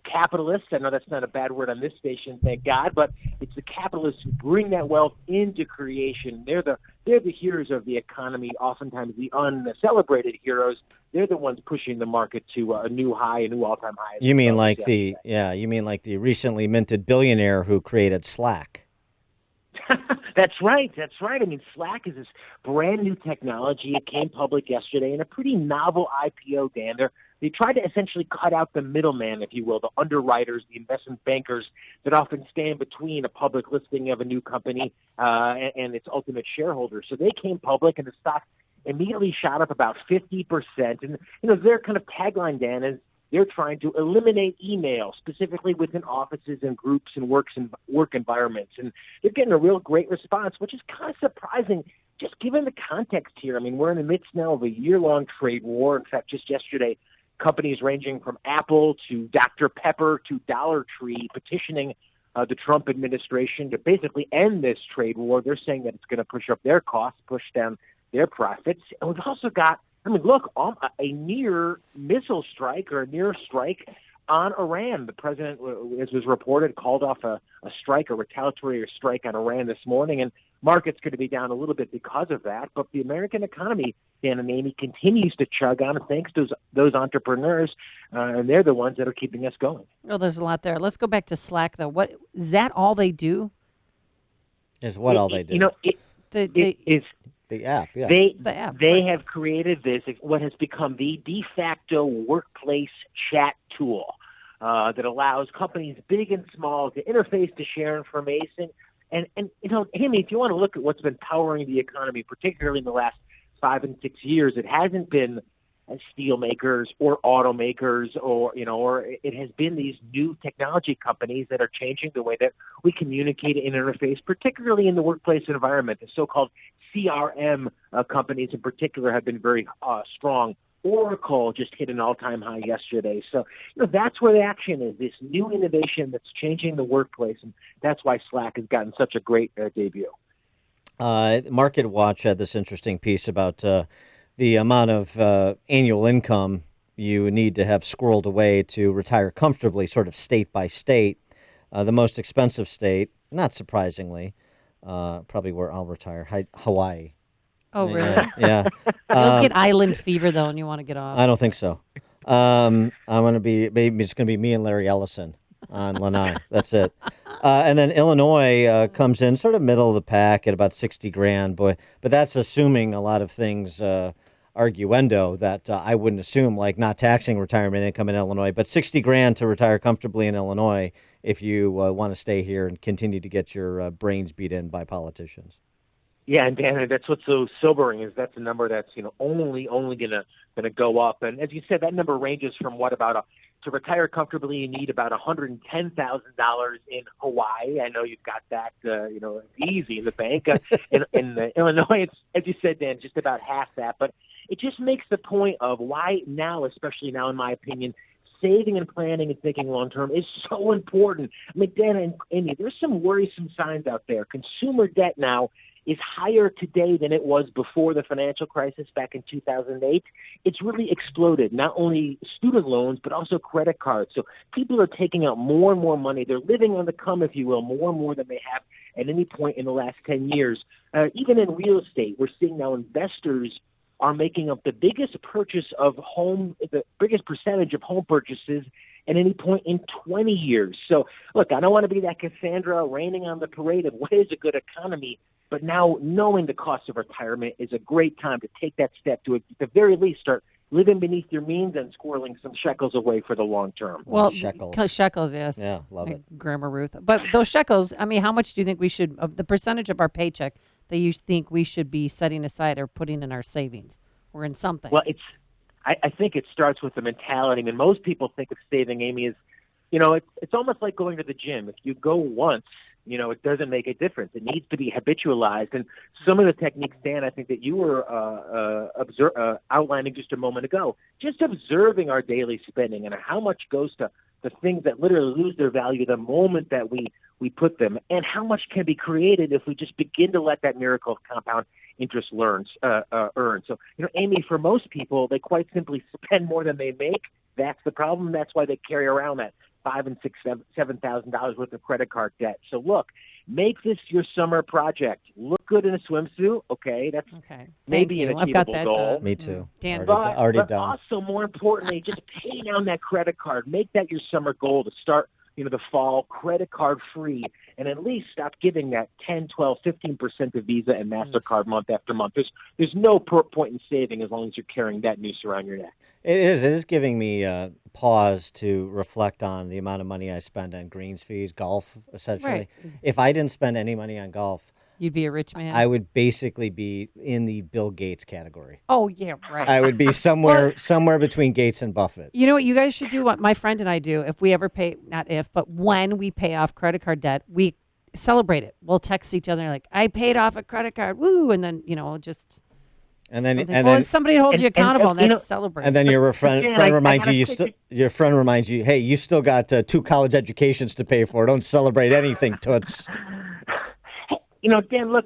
capitalists. I know that's not a bad word on this station, thank God, but it's the capitalists who bring that wealth into creation. They're the heroes of the economy, oftentimes the uncelebrated heroes. They're the ones pushing the market to a new high, a new all-time high. You mean like the recently minted billionaire who created Slack? That's right. I mean, Slack is this brand new technology. It came public yesterday in a pretty novel IPO, Dan. They tried to essentially cut out the middleman, if you will, the underwriters, the investment bankers that often stand between a public listing of a new company and its ultimate shareholders. So they came public, and the stock immediately shot up about 50%. And, their kind of tagline, Dan, is they're trying to eliminate email, specifically within offices and groups and work environments. And they're getting a real great response, which is kind of surprising just given the context here, I mean, we're in the midst now of a year-long trade war. In fact, just yesterday, companies ranging from Apple to Dr. Pepper to Dollar Tree petitioning the Trump administration to basically end this trade war. They're saying that it's going to push up their costs, push down their profits. And we've also got, I mean, look, a near missile strike or a near strike on Iran. The president, as was reported, called off a strike, a retaliatory strike on Iran this morning, and markets could be down a little bit because of that. But the American economy, Dan and Amy, continues to chug on thanks to those entrepreneurs, and they're the ones that are keeping us going. Well, there's a lot there. Let's go back to Slack, though. What is that? All they do? Is what all they do? You know, The app. Yeah, the app. They have created this, what has become the de facto workplace chat tool that allows companies big and small to interface, to share information. And you know, Amy, if you want to look at what's been powering the economy, particularly in the last 5 and 6 years, it hasn't been steel makers or automakers, or it has been these new technology companies that are changing the way that we communicate and interface, particularly in the workplace environment. The so-called CRM companies in particular have been very strong. Oracle just hit an all-time high yesterday. So, that's where the action is, this new innovation that's changing the workplace, and that's why Slack has gotten such a great debut. Market Watch had this interesting piece about the amount of annual income you need to have squirreled away to retire comfortably, sort of state by state. The most expensive state, not surprisingly, probably where I'll retire, Hawaii. Oh, really? Yeah. You'll get island fever, though, and you want to get off. I don't think so. I'm going to be, maybe it's going to be me and Larry Ellison on Lanai. That's it. And then Illinois comes in sort of middle of the pack at about 60 grand. But that's assuming a lot of things, arguendo, that I wouldn't assume, like not taxing retirement income in Illinois, but 60 grand to retire comfortably in Illinois if you want to stay here and continue to get your brains beat in by politicians. Yeah, and Dan, that's what's so sobering is that's a number that's only gonna go up. And as you said, that number ranges from to retire comfortably, you need about $110,000 in Hawaii. I know you've got that easy in the bank. In Illinois, it's, as you said, Dan, just about half that. But it just makes the point of why now, especially now, in my opinion, saving and planning and thinking long term is so important. I mean, Dan and Amy, there's some worrisome signs out there. Consumer debt now is higher today than it was before the financial crisis back in 2008. It's really exploded, not only student loans, but also credit cards. So people are taking out more and more money. They're living on the come, if you will, more and more than they have at any point in the last 10 years. Even in real estate, we're seeing now investors are making up the biggest percentage of home purchases at any point in 20 years. So, look, I don't want to be that Cassandra raining on the parade of what is a good economy, but now knowing the cost of retirement is a great time to take that step to, at the very least, start living beneath your means and squirreling some shekels away for the long term. Well, shekels, yes. Yeah, love it. Grandma Ruth. But those shekels, I mean, how much do you think we should, of the percentage of our paycheck that you think we should be setting aside or putting in our savings or in something? Well, I think it starts with the mentality. I mean, most people think of saving, Amy, as, it's almost like going to the gym. If you go once, it doesn't make a difference. It needs to be habitualized. And some of the techniques, Dan, I think that you were outlining just a moment ago, just observing our daily spending and how much goes to the things that literally lose their value the moment that we put them, and how much can be created if we just begin to let that miracle of compound interest earn. So, Amy, for most people, they quite simply spend more than they make. That's the problem. That's why they carry around that $5,000 and $7,000 worth of credit card debt. So look, make this your summer project. Look good in a swimsuit. Okay, that's maybe an achievable goal. Me too. Dan, already but done. Also, more importantly, just pay down that credit card. Make that your summer goal to start. The fall credit card free, and at least stop giving that 10, 12, 15% of Visa and MasterCard month after month. There's no point in saving as long as you're carrying that noose around your neck. It is giving me pause to reflect on the amount of money I spend on greens fees, golf, essentially. Right. If I didn't spend any money on golf, you'd be a rich man. I would basically be in the Bill Gates category. Oh, yeah, right. I would be somewhere between Gates and Buffett. You know what you guys should do, what my friend and I do, if we ever pay, not if, but when we pay off credit card debt, we celebrate it. We'll text each other like, I paid off a credit card. Woo. And then, just And then, something. and Well, then, it's somebody holds you accountable, and that's celebrate. and then your friend Dan, I reminds gotta you, say- your friend reminds you, hey, you still got 2 college educations to pay for. Don't celebrate anything, toots. Dan,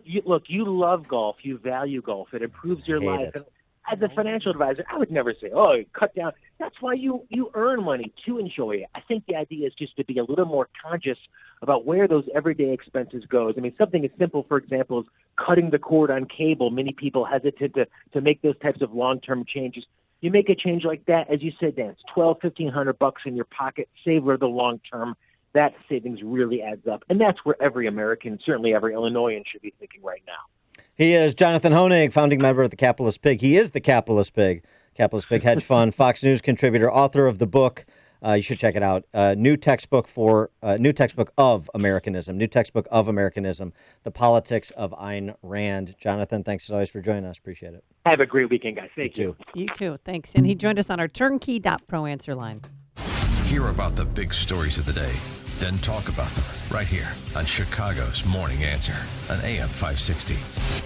you love golf. You value golf. It improves your Hate life. it. And as a financial advisor, I would never say, "Oh, cut down." That's why you earn money to enjoy it. I think the idea is just to be a little more conscious about where those everyday expenses goes. I mean, something as simple, for example, as cutting the cord on cable. Many people hesitate to make those types of long-term changes. You make a change like that, as you said, Dan, it's $1,200-$1,500 in your pocket. Save for the long term. That savings really adds up, and that's where every American, certainly every Illinoisan, should be thinking right now. He is Jonathan Hoenig, founding member of the Capitalist Pig. He is the Capitalist Pig, Capitalist Pig hedge fund, Fox News contributor, author of the book. You should check it out. New textbook of Americanism. The Politics of Ayn Rand. Jonathan, thanks as always for joining us. Appreciate it. Have a great weekend, guys. Thank you. You too. Thanks. And he joined us on our turnkey.pro answer line. Hear about the big stories of the day, then talk about them right here on Chicago's Morning Answer on AM 560.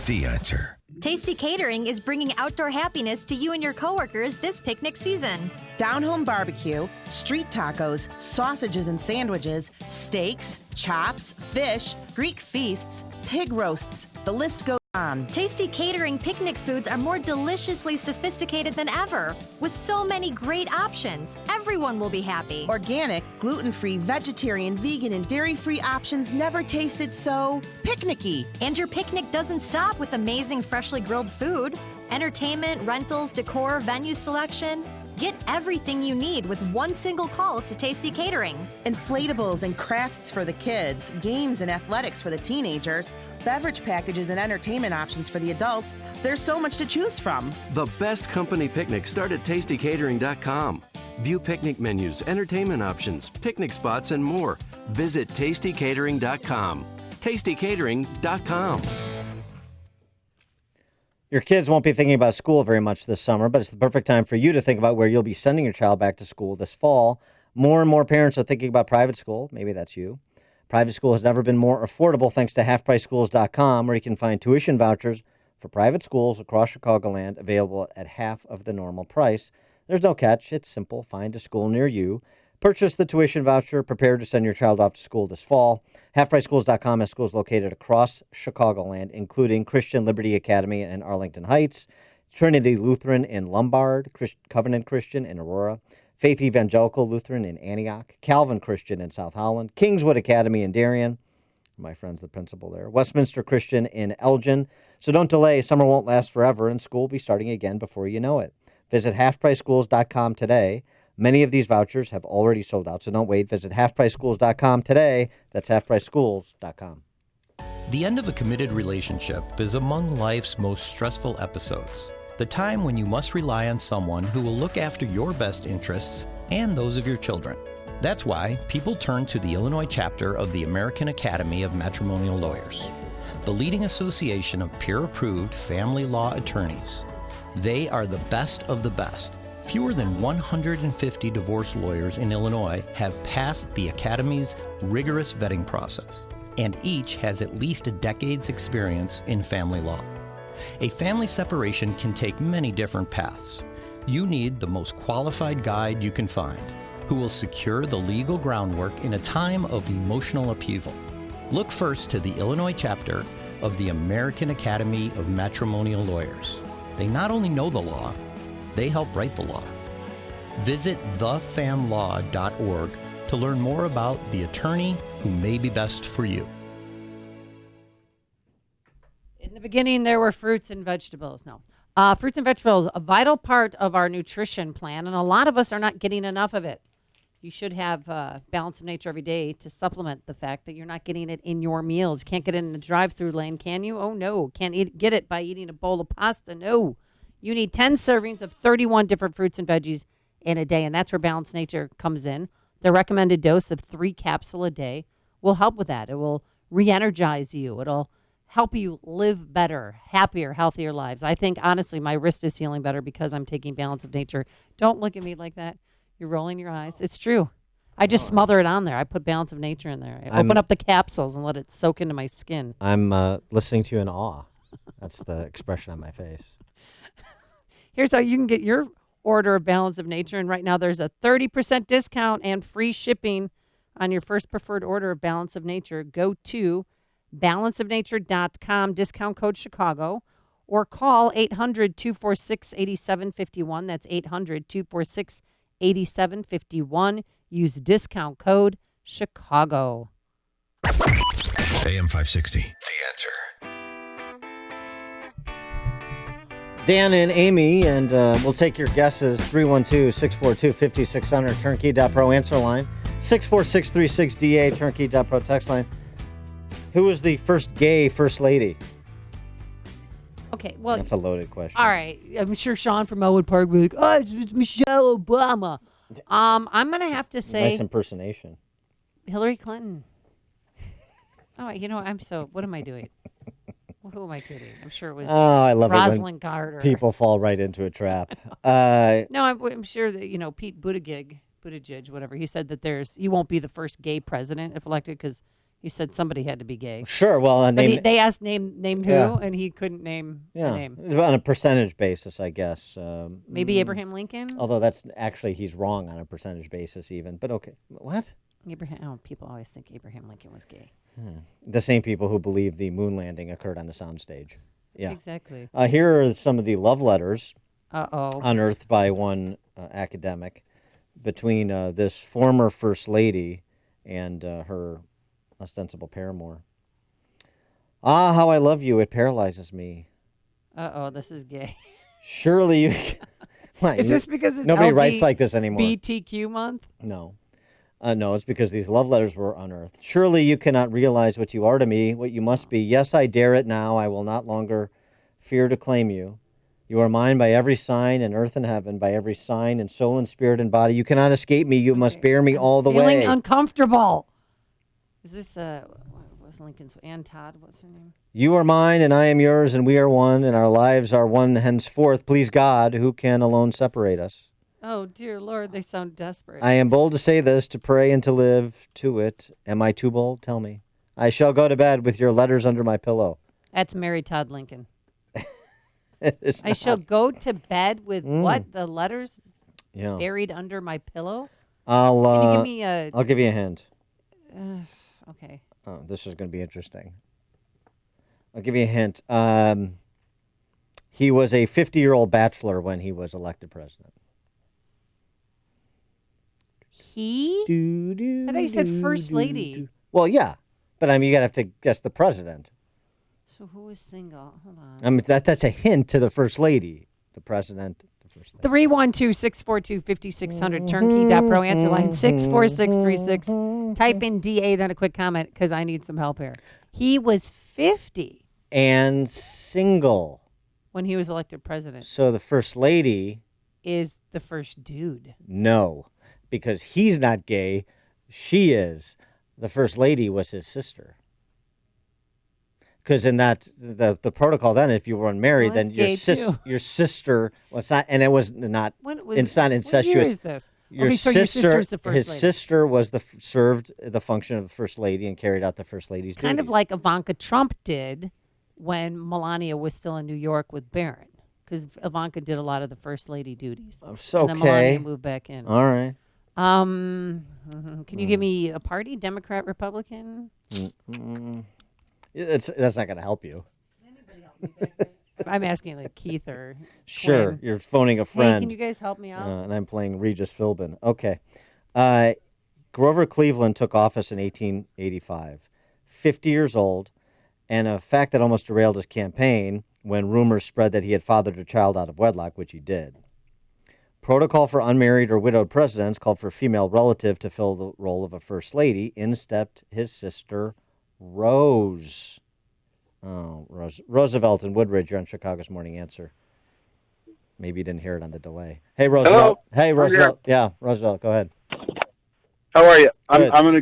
The Answer. Tasty Catering is bringing outdoor happiness to you and your coworkers this picnic season. Down-home barbecue, street tacos, sausages and sandwiches, steaks, chops, fish, Greek feasts, pig roasts. The list goes on. Tasty Catering picnic foods are more deliciously sophisticated than ever. With so many great options, everyone will be happy. Organic, gluten-free, vegetarian, vegan, and dairy-free options never tasted so picnicky. And your picnic doesn't stop with amazing freshly grilled food. Entertainment, rentals, decor, venue selection. Get everything you need with one single call to Tasty Catering. Inflatables and crafts for the kids, games and athletics for the teenagers, beverage packages and entertainment options for the adults. There's so much to choose from. The best company picnics start at tastycatering.com. View picnic menus, entertainment options, picnic spots, and more. Visit tastycatering.com. tastycatering.com. Your kids won't be thinking about school very much this summer, but it's the perfect time for you to think about where you'll be sending your child back to school this fall. More and more parents are thinking about private school. Maybe that's you. Private school has never been more affordable thanks to halfpriceschools.com, where you can find tuition vouchers for private schools across Chicagoland available at half of the normal price. There's no catch. It's simple. Find a school near you. Purchase the tuition voucher. Prepare to send your child off to school this fall. Halfpriceschools.com has schools located across Chicagoland, including Christian Liberty Academy in Arlington Heights, Trinity Lutheran in Lombard, Covenant Christian in Aurora, Faith Evangelical Lutheran in Antioch, Calvin Christian in South Holland, Kingswood Academy in Darien. My friend's the principal there. Westminster Christian in Elgin. So don't delay. Summer won't last forever, and school will be starting again before you know it. Visit halfpriceschools.com today. Many of these vouchers have already sold out, so don't wait. Visit halfpriceschools.com today. That's halfpriceschools.com. The end of a committed relationship is among life's most stressful episodes. The time when you must rely on someone who will look after your best interests and those of your children. That's why people turn to the Illinois chapter of the American Academy of Matrimonial Lawyers, the leading association of peer-approved family law attorneys. They are the best of the best. Fewer than 150 divorce lawyers in Illinois have passed the Academy's rigorous vetting process, and each has at least a decade's experience in family law. A family separation can take many different paths. You need the most qualified guide you can find, who will secure the legal groundwork in a time of emotional upheaval. Look first to the Illinois chapter of the American Academy of Matrimonial Lawyers. They not only know the law, they help write the law. Visit thefamlaw.org to learn more about the attorney who may be best for you. In the beginning, there were fruits and vegetables. No. Fruits and vegetables, a vital part of our nutrition plan, and a lot of us are not getting enough of it. You should have balance of nature every day to supplement the fact that you're not getting it in your meals. You can't get it in the drive-through lane, can you? Oh, no. Can't get it by eating a bowl of pasta. No. You need 10 servings of 31 different fruits and veggies in a day, and that's where Balanced Nature comes in. The recommended dose of 3 capsules a day will help with that. It will re-energize you. It'll help you live better, happier, healthier lives. I think, honestly, my wrist is healing better because I'm taking Balance of Nature. Don't look at me like that. You're rolling your eyes. It's true. I just smother it on there. I put Balance of Nature in there. I open up the capsules and let it soak into my skin. I'm listening to you in awe. That's the expression on my face. Here's how you can get your order of Balance of Nature. And right now there's a 30% discount and free shipping on your first preferred order of Balance of Nature. Go to balanceofnature.com, discount code Chicago, or call 800-246-8751. That's 800-246-8751. Use discount code Chicago. AM 560, The Answer. Dan and Amy, and we'll take your guesses. 312-642-5600, turnkey.pro answer line. 64636DA, turnkey.pro text line. Who was the first gay first lady? Okay, well, that's a loaded question. All right, I'm sure Sean from Elwood Park will be like, oh, it's Michelle Obama. I'm going to have to say... Nice impersonation. Hillary Clinton. Oh, what am I doing? Who am I kidding? I'm sure it was I love Rosalind it when Carter. people fall right into a trap. No, I'm sure that, Pete Buttigieg, whatever, he said that he won't be the first gay president if elected because he said somebody had to be gay. Sure, well, they asked named who, and he couldn't name the name. On a percentage basis, I guess. Maybe Abraham Lincoln? Although he's wrong on a percentage basis even. But okay. What? People always think Abraham Lincoln was gay. The same people who believe the moon landing occurred on the soundstage. Yeah. Exactly. Here are some of the love letters Uh-oh. unearthed by one academic between this former first lady and her ostensible paramour. Ah, how I love you. It paralyzes me. Uh-oh, this is gay. Surely you... Is this because it's nobody writes like this anymore? BTQ month? No. No, it's because these love letters were unearthed. Surely you cannot realize what you are to me, what you must be. Yes, I dare it now. I will not longer fear to claim you. You are mine by every sign in earth and heaven, by every sign in soul and spirit and body. You cannot escape me. You must bear me all the way. Feeling uncomfortable. Is this, what's Lincoln's, Ann Todd, what's her name? You are mine, and I am yours, and we are one, and our lives are one henceforth. Please God, who can alone separate us? Oh, dear Lord, they sound desperate. I am bold to say this, to pray and to live to it. Am I too bold? Tell me. I shall go to bed with your letters under my pillow. That's Mary Todd Lincoln. I shall go to bed with what? The letters buried under my pillow? Can you give me a... I'll give you a hint. Okay. Oh, this is going to be interesting. I'll give you a hint. He was a 50-year-old bachelor when he was elected president. I thought you said first lady. Well, yeah. But you got to have to guess the president. So who was single? Hold on. That's a hint to the first lady. The president, the first lady. 312-642-5600, turnkey.pro, answer line 64636. Type in DA, then a quick comment, because I need some help here. He was 50. And single. When he was elected president. So the first lady... is the first dude. No. Because he's not gay, she is. The first lady was his sister. Because in that the protocol then, if you were unmarried, then your sister was not, and it was not. It's not incestuous. What year is this? Your so sister, your sister was the first his lady. sister was served the function of the first lady and carried out the first lady's duties. Kind of like Ivanka Trump did when Melania was still in New York with Barron. Because Ivanka did a lot of the first lady duties. And then Melania moved back in. All right. Can you give me a party? Democrat, Republican? That's not going to help you. I'm asking like Keith or Sure, Quinn. you're phoning a friend. Hey, can you guys help me out? And I'm playing Regis Philbin. Okay. Grover Cleveland took office in 1885. 50 years old, and a fact that almost derailed his campaign when rumors spread that he had fathered a child out of wedlock, which he did. Protocol for unmarried or widowed presidents called for a female relative to fill the role of a first lady. In stepped his sister, Rose. Oh, Roosevelt and Woodridge, you're on Chicago's Morning Answer. Maybe you didn't hear it on the delay. Hey, Roosevelt. Hello? Hey, Roosevelt. Yeah, Roosevelt, go ahead. How are you? I'm gonna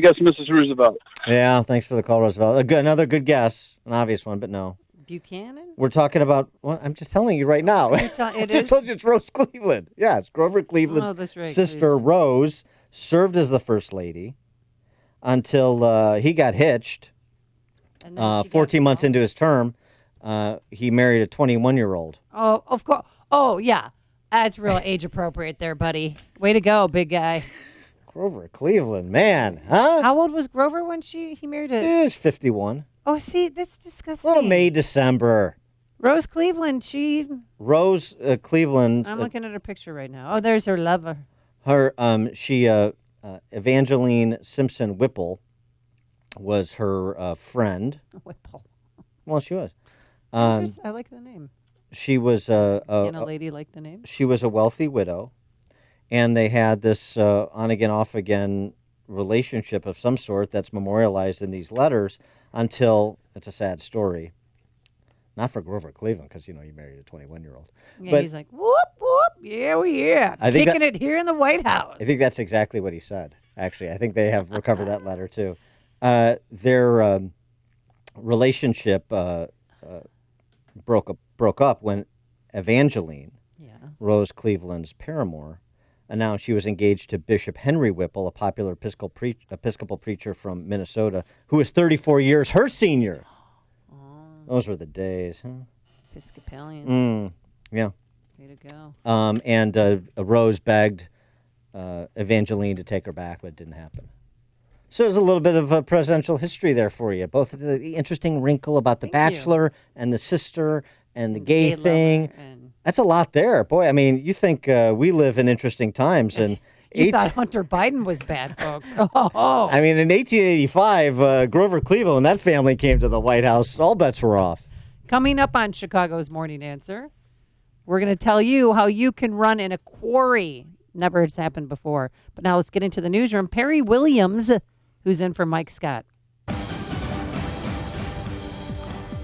guess Mrs. Roosevelt. Yeah, thanks for the call, Roosevelt. Another good guess, an obvious one, but no. Buchanan? We're talking about, well, I'm just telling you right now. I just told you it's Rose Cleveland. Yeah, it's Grover Cleveland's that's right, sister, Cleveland. Rose, served as the first lady until he got hitched. And then she 14 months into his term, he married a 21-year-old. Oh, of course. Oh, yeah. That's real age appropriate there, buddy. Way to go, big guy. Grover Cleveland, man, huh? How old was Grover when he married a... He was 51. Oh, see, that's disgusting. Little May, December. Rose Cleveland, she... Rose Cleveland. I'm looking at her picture right now. Oh, there's her lover. Evangeline Simpson Whipple was her friend. Whipple. Well, she was. I like the name. She was Can a lady like the name? She was a wealthy widow, and they had this on-again, off-again relationship of some sort that's memorialized in these letters until, it's a sad story. Not for Grover Cleveland, because, you married a 21-year-old. Yeah, but he's like, whoop, whoop, yeah. Kicking it here in the White House. I think that's exactly what he said, actually. I think they have recovered that letter, too. Their relationship broke up when Evangeline, Rose Cleveland's paramour, announced she was engaged to Bishop Henry Whipple, a popular Episcopal preacher from Minnesota, who was 34 years her senior. Those were the days, huh? Episcopalians. Yeah. Way to go. And Rose begged Evangeline to take her back, but it didn't happen. So there's a little bit of presidential history there for you. Both the interesting wrinkle about the bachelor and the sister and the gay thing. That's a lot there. Boy, I mean, you think we live in interesting times. And you thought Hunter Biden was bad, folks. Oh. I mean, in 1885, Grover Cleveland and that family came to the White House. All bets were off. Coming up on Chicago's Morning Answer, we're going to tell you how you can run in a quarry. Never has happened before. But now let's get into the newsroom. Perry Williams, who's in for Mike Scott.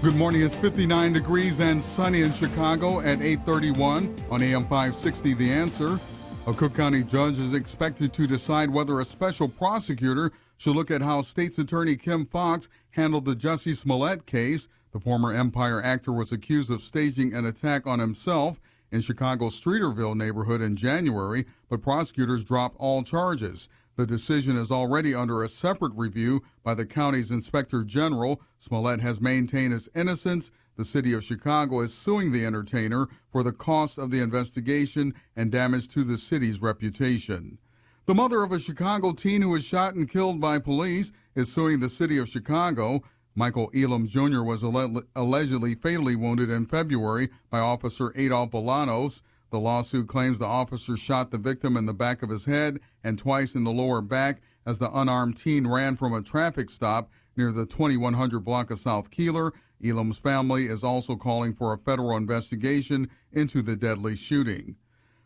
Good morning. It's 59 degrees and sunny in Chicago at 8:31 on AM 560 The Answer. A Cook County judge is expected to decide whether a special prosecutor should look at how State's Attorney Kim Foxx handled the Jussie Smollett case. The former Empire actor was accused of staging an attack on himself in Chicago's Streeterville neighborhood in January, but prosecutors dropped all charges. The decision is already under a separate review by the county's inspector general. Smollett has maintained his innocence. The city of Chicago is suing the entertainer for the cost of the investigation and damage to the city's reputation. The mother of a Chicago teen who was shot and killed by police is suing the city of Chicago. Michael Elam Jr. was allegedly fatally wounded in February by Officer Adolph Bolanos. The lawsuit claims the officer shot the victim in the back of his head and twice in the lower back as the unarmed teen ran from a traffic stop near the 2100 block of South Keeler. Elam's family is also calling for a federal investigation into the deadly shooting.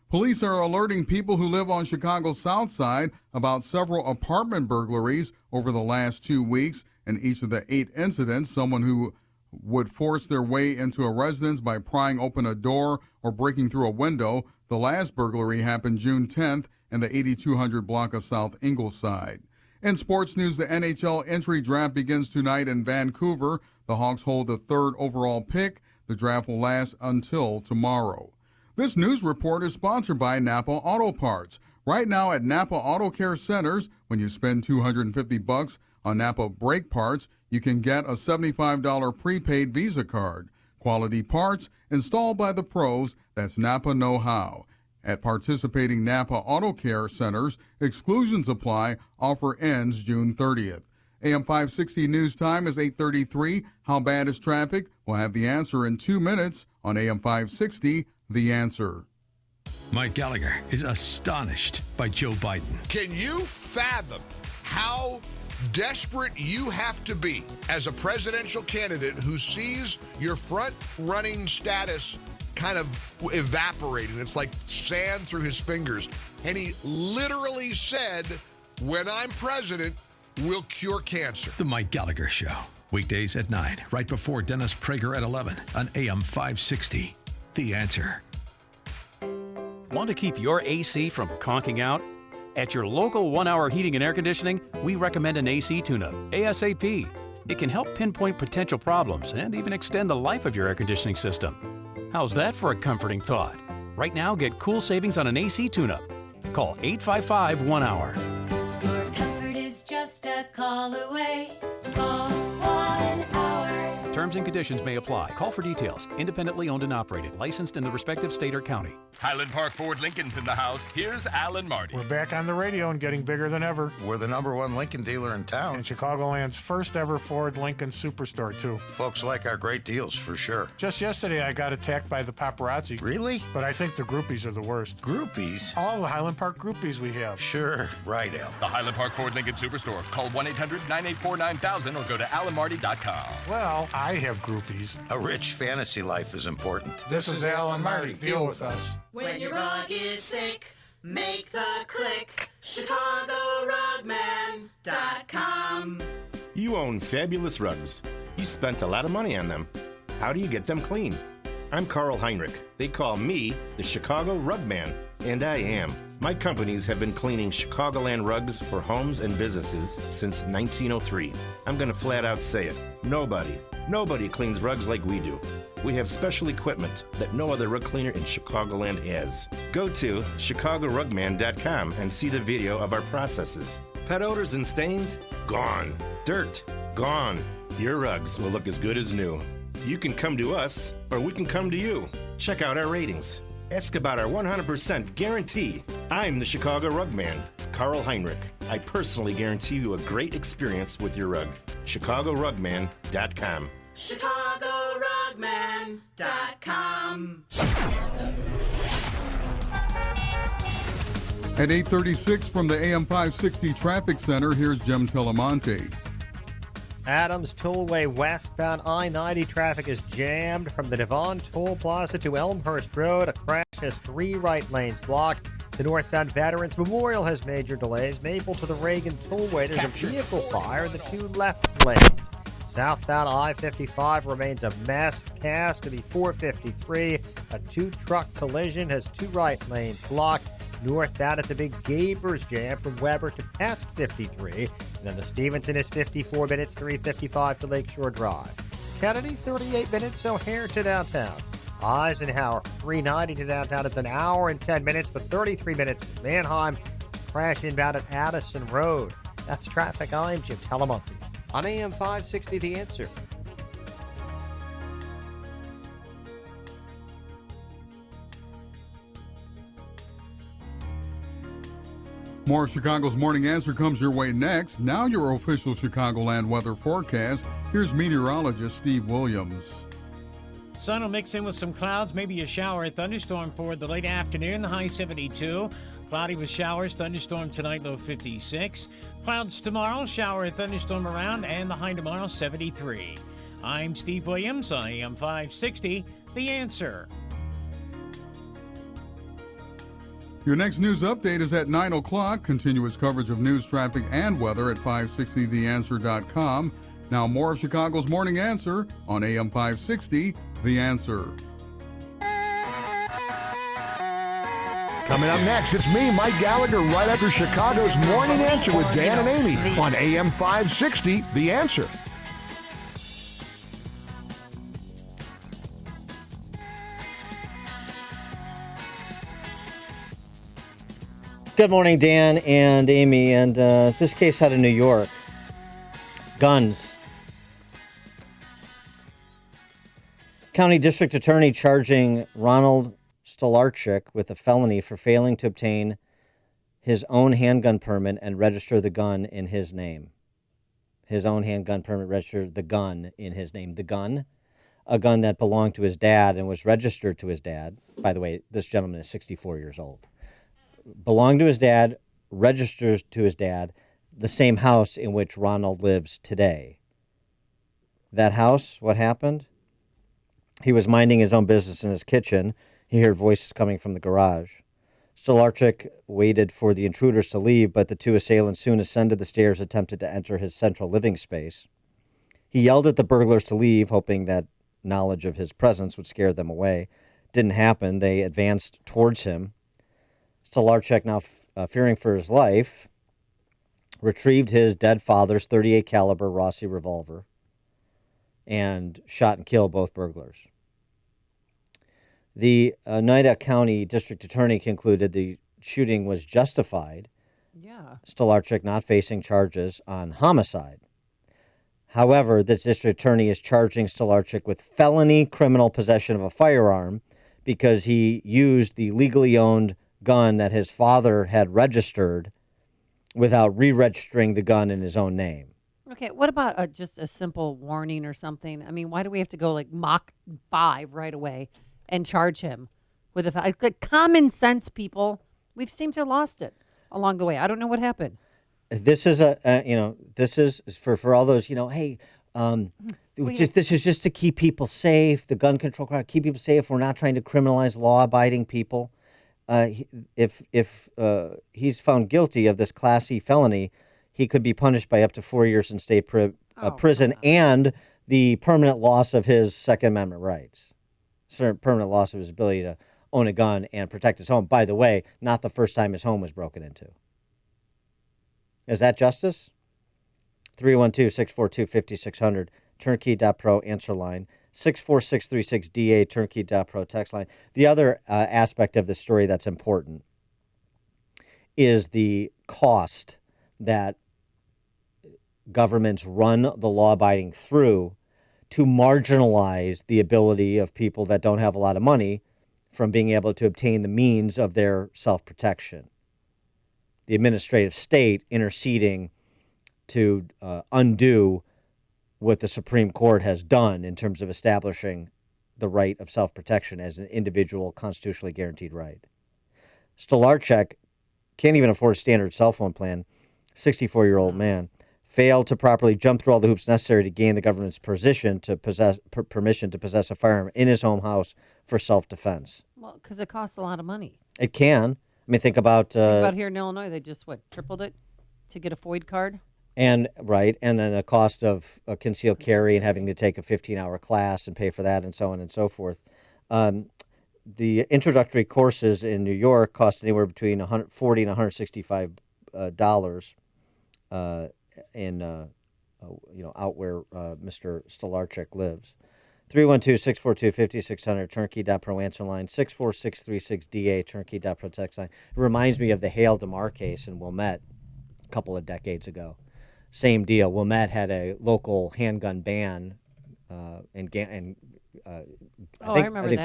Police are alerting people who live on Chicago's South Side about several apartment burglaries over the last 2 weeks. In each of the 8 incidents, someone who would force their way into a residence by prying open a door or breaking through a window. The last burglary happened June 10th in the 8200 block of South Ingleside. In sports news, the NHL entry draft begins tonight in Vancouver. The Hawks hold the 3rd overall pick. The draft will last until tomorrow. This news report is sponsored by Napa Auto Parts. Right now at Napa Auto Care Centers, when you spend $250 on Napa brake parts, you can get a $75 prepaid Visa card. Quality parts installed by the pros. That's Napa know-how. At participating Napa Auto Care Centers, exclusions apply. Offer ends June 30th. AM 560 news time is 8:33. How bad is traffic? We'll have the answer in 2 minutes on AM 560, The Answer. Mike Gallagher is astonished by Joe Biden. Can you fathom how desperate you have to be as a presidential candidate who sees your front-running status kind of evaporating? It's like sand through his fingers. And he literally said, when I'm president, we'll cure cancer. The Mike Gallagher Show. Weekdays at 9, right before Dennis Prager at 11 on AM 560. The Answer. Want to keep your AC from conking out? At your local 1 Hour Heating and Air Conditioning, we recommend an AC tune-up, ASAP. It can help pinpoint potential problems and even extend the life of your air conditioning system. How's that for a comforting thought? Right now, get cool savings on an AC tune-up. Call 855-1 Hour. a call away. Call 1 hour. Terms and conditions may apply. Call for details. Independently owned and operated. Licensed in the respective state or county. Highland Park Ford Lincoln's in the house. Here's Alan Marty. We're back on the radio and getting bigger than ever. We're the #1 Lincoln dealer in town. And Chicagoland's first ever Ford Lincoln Superstore, too. Folks like our great deals, for sure. Just yesterday, I got attacked by the paparazzi. Really? But I think the groupies are the worst. Groupies? All the Highland Park groupies we have. Sure. Right, Al. The Highland Park Ford Lincoln Superstore. Call 1-800-984-9000 or go to alanmarty.com. Well, I have groupies. A rich fantasy life is important. This is Al and Marty. Deal with us. When your rug is sick, make the click. ChicagoRugman.com. You own fabulous rugs. You spent a lot of money on them. How do you get them clean? I'm Carl Heinrich. They call me the Chicago Rugman, and I am. My companies have been cleaning Chicagoland rugs for homes and businesses since 1903. I'm going to flat out say it. Nobody cleans rugs like we do. We have special equipment that no other rug cleaner in Chicagoland has. Go to ChicagoRugman.com and see the video of our processes. Pet odors and stains? Gone. Dirt? Gone. Your rugs will look as good as new. You can come to us, or we can come to you. Check out our ratings. Ask about our 100% guarantee. I'm the Chicago Rugman, Carl Heinrich. I personally guarantee you a great experience with your rug. ChicagoRugman.com. ChicagoRugman.com. At 8:36 from the AM 560 Traffic Center, here's Jim Telemonte. Adams Tollway westbound I-90 traffic is jammed from the Devon Toll Plaza to Elmhurst Road. A crash has 3 right lanes blocked. The northbound Veterans Memorial has major delays. Maple to the Reagan Tollway, there's a vehicle fire in the 2 left lanes. Southbound I-55 remains a mess. Cass to the 453. A 2-truck collision has 2 right lanes blocked. Northbound at the big Gabers jam from Weber to past 53. And then the Stevenson is 54 minutes, 355 to Lakeshore Drive. Kennedy, 38 minutes, O'Hare to downtown. Eisenhower, 390 to downtown. It's an hour and 10 minutes, but 33 minutes to Manheim. Crash inbound at Addison Road. That's traffic. I'm Jim Telemonte. On AM 560, The Answer. More of Chicago's Morning Answer comes your way next. Now your official Chicagoland weather forecast. Here's meteorologist Steve Williams. Sun will mix in with some clouds, maybe a shower, a thunderstorm for the late afternoon, the high 72. Cloudy with showers, thunderstorm tonight, low 56. Clouds tomorrow, shower and thunderstorm around, and the high tomorrow, 73. I'm Steve Williams, on AM 560, The Answer. Your next news update is at 9 o'clock. Continuous coverage of news, traffic, and weather at 560theanswer.com. Now more of Chicago's Morning Answer on AM 560, The Answer. Coming up next, it's me, Mike Gallagher, right after Chicago's Morning Answer with Dan and Amy on AM 560, The Answer. Good morning, Dan and Amy. And this case out of New York. Guns. County District Attorney charging Ronald Stolarczyk with a felony for failing to obtain his own handgun permit and register the gun in his name. His own handgun permit, registered the gun in his name. The gun, a gun that belonged to his dad and was registered to his dad. By the way, this gentleman is 64 years old. Belonged to his dad, registers to his dad, the same house in which Ronald lives today. That house, what happened? He was minding his own business in his kitchen. He heard voices coming from the garage. Stolarczyk waited for the intruders to leave, but the 2 assailants soon ascended the stairs, attempted to enter his central living space. He yelled at the burglars to leave, hoping that knowledge of his presence would scare them away. Didn't happen. They advanced towards him. Stolarczyk, now fearing for his life, retrieved his dead father's .38 caliber Rossi revolver and shot and killed both burglars. The Oneida County District Attorney concluded the shooting was justified Yeah. Stolarczyk not facing charges on homicide. However, the district attorney is charging Stolarczyk with felony criminal possession of a firearm because he used the legally owned gun that his father had registered without re-registering the gun in his own name. Okay, what about just a simple warning or something? I mean, why do we have to go like Mach 5 right away and charge him with like common sense, people? We've seemed to have lost it along the way. I don't know what happened. This is this is for all those, hey, this is just to keep people safe. The gun control crowd, keep people safe. We're not trying to criminalize law-abiding people. If he's found guilty of this Class E felony, he could be punished by up to 4 years in state prison and the permanent loss of his Second Amendment rights, permanent loss of his ability to own a gun and protect his home. By the way, not the first time his home was broken into. Is that justice? 312-642-5600, turnkey.pro answer line, 64636-DA, turnkey.pro text line. The other aspect of this story that's important is the cost that governments run the law-abiding through to marginalize the ability of people that don't have a lot of money from being able to obtain the means of their self-protection. The administrative state interceding to undo what the Supreme Court has done in terms of establishing the right of self-protection as an individual constitutionally guaranteed right. Stolarczyk can't even afford a standard cell phone plan, 64-year-old man, failed to properly jump through all the hoops necessary to gain the government's permission to possess a firearm in his home house for self-defense. Well, because it costs a lot of money. It can. I mean, think about here in Illinois, they just tripled it to get a FOID card. And then the cost of concealed carry and having to take a 15-hour class and pay for that and so on and so forth. The introductory courses in New York cost anywhere between $140 and $165 out where Mr. Stolarczyk lives. 312-642-5600, turnkey.pro answer line, 64636-DA, turnkey.pro text line. It reminds me of the Hale DeMar case in Wilmette a couple of decades ago. Same deal. Wilmette had a local handgun ban I think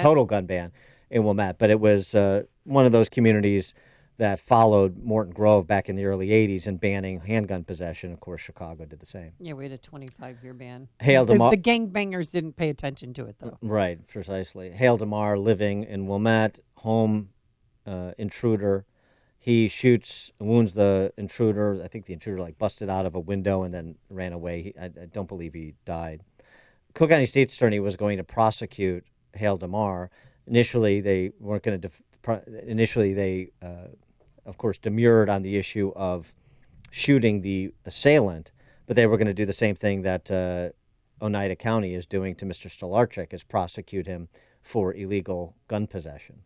total gun ban in Wilmette, but it was one of those communities that followed Morton Grove back in the early 80s in banning handgun possession. Of course, Chicago did the same. Yeah, we had a 25-year ban. Hale DeMar. The gangbangers didn't pay attention to it, though. Right, precisely. Hale DeMar living in Wilmette, home intruder. He shoots, wounds the intruder. I think the intruder busted out of a window and then ran away. I don't believe he died. Cook County State's Attorney was going to prosecute Hale DeMar. Initially, they weren't going to. Of course, demurred on the issue of shooting the assailant, but they were going to do the same thing that Oneida County is doing to Mr. Stolarczyk, is prosecute him for illegal gun possession.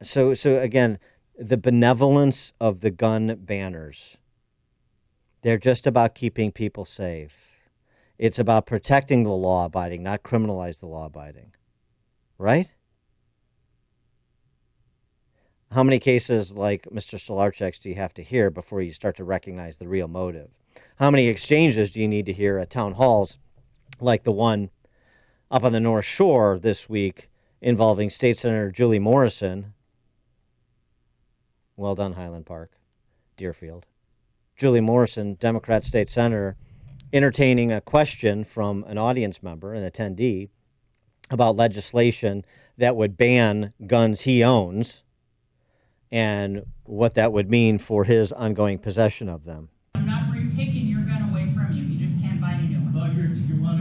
So again, the benevolence of the gun banners, they're just about keeping people safe. It's about protecting the law-abiding, not criminalize the law-abiding. Right? How many cases like Mr. Stolarczyk's do you have to hear before you start to recognize the real motive? How many exchanges do you need to hear at town halls like the one up on the North Shore this week involving State Senator Julie Morrison? Well done, Highland Park, Deerfield. Julie Morrison, Democrat State Senator, entertaining a question from an audience member, an attendee, about legislation that would ban guns he owns and what that would mean for his ongoing possession of them. I'm not taking your gun away from you. You just can't buy any new ones. Well, you want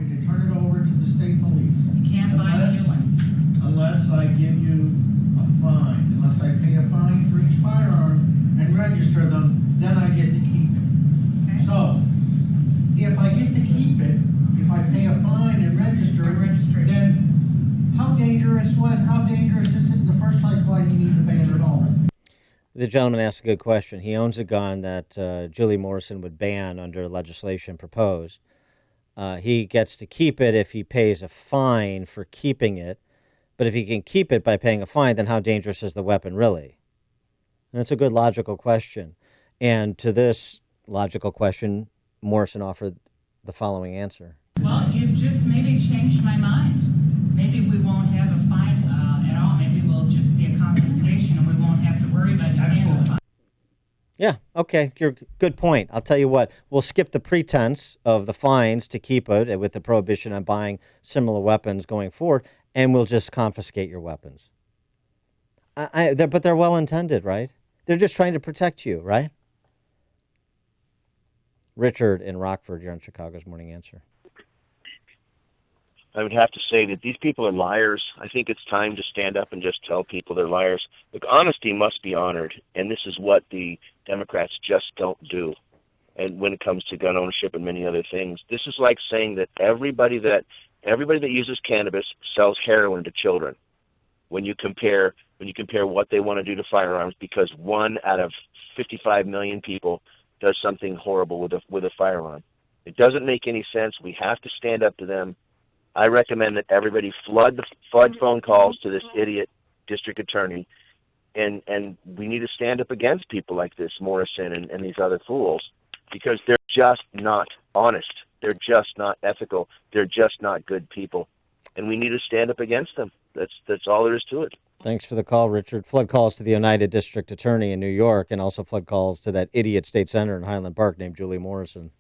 me to turn it over to the state police? You can't buy new ones. Unless I give you a fine. Unless I pay a fine for each firearm and register them, then I get to keep it. Okay. So, if I get to keep it, if I pay a fine and register it, then how dangerous is it in the first place? Why do you need the ban at all? The gentleman asked a good question. He owns a gun that Julie Morrison would ban under legislation proposed. He gets to keep it if he pays a fine for keeping it. But if he can keep it by paying a fine, then how dangerous is the weapon really? And it's a good logical question. And to this logical question, Morrison offered the following answer. Well, you've just maybe changed my mind. Maybe we won't have a fine at all. Maybe we'll just be a confiscation and we won't have to worry about you paying the fine. Yeah, okay, good point. I'll tell you what, we'll skip the pretense of the fines to keep it with the prohibition on buying similar weapons going forward, and we'll just confiscate your weapons. But they're well intended, right? They're just trying to protect you, right? Richard in Rockford, you're on Chicago's Morning Answer. I would have to say that these people are liars. I think it's time to stand up and just tell people they're liars. Look, honesty must be honored, and this is what the Democrats just don't do. And when it comes to gun ownership and many other things, this is like saying that everybody that uses cannabis sells heroin to children. When you compare what they want to do to firearms, because 1 out of 55 million people does something horrible with a firearm. It doesn't make any sense. We have to stand up to them. I recommend that everybody flood phone calls to this idiot district attorney, and we need to stand up against people like this, Morrison and these other fools, because they're just not honest. They're just not ethical. They're just not good people, and we need to stand up against them. That's all there is to it. Thanks for the call, Richard. Flood calls to the United District Attorney in New York, and also flood calls to that idiot state senator in Highland Park named Julie Morrison.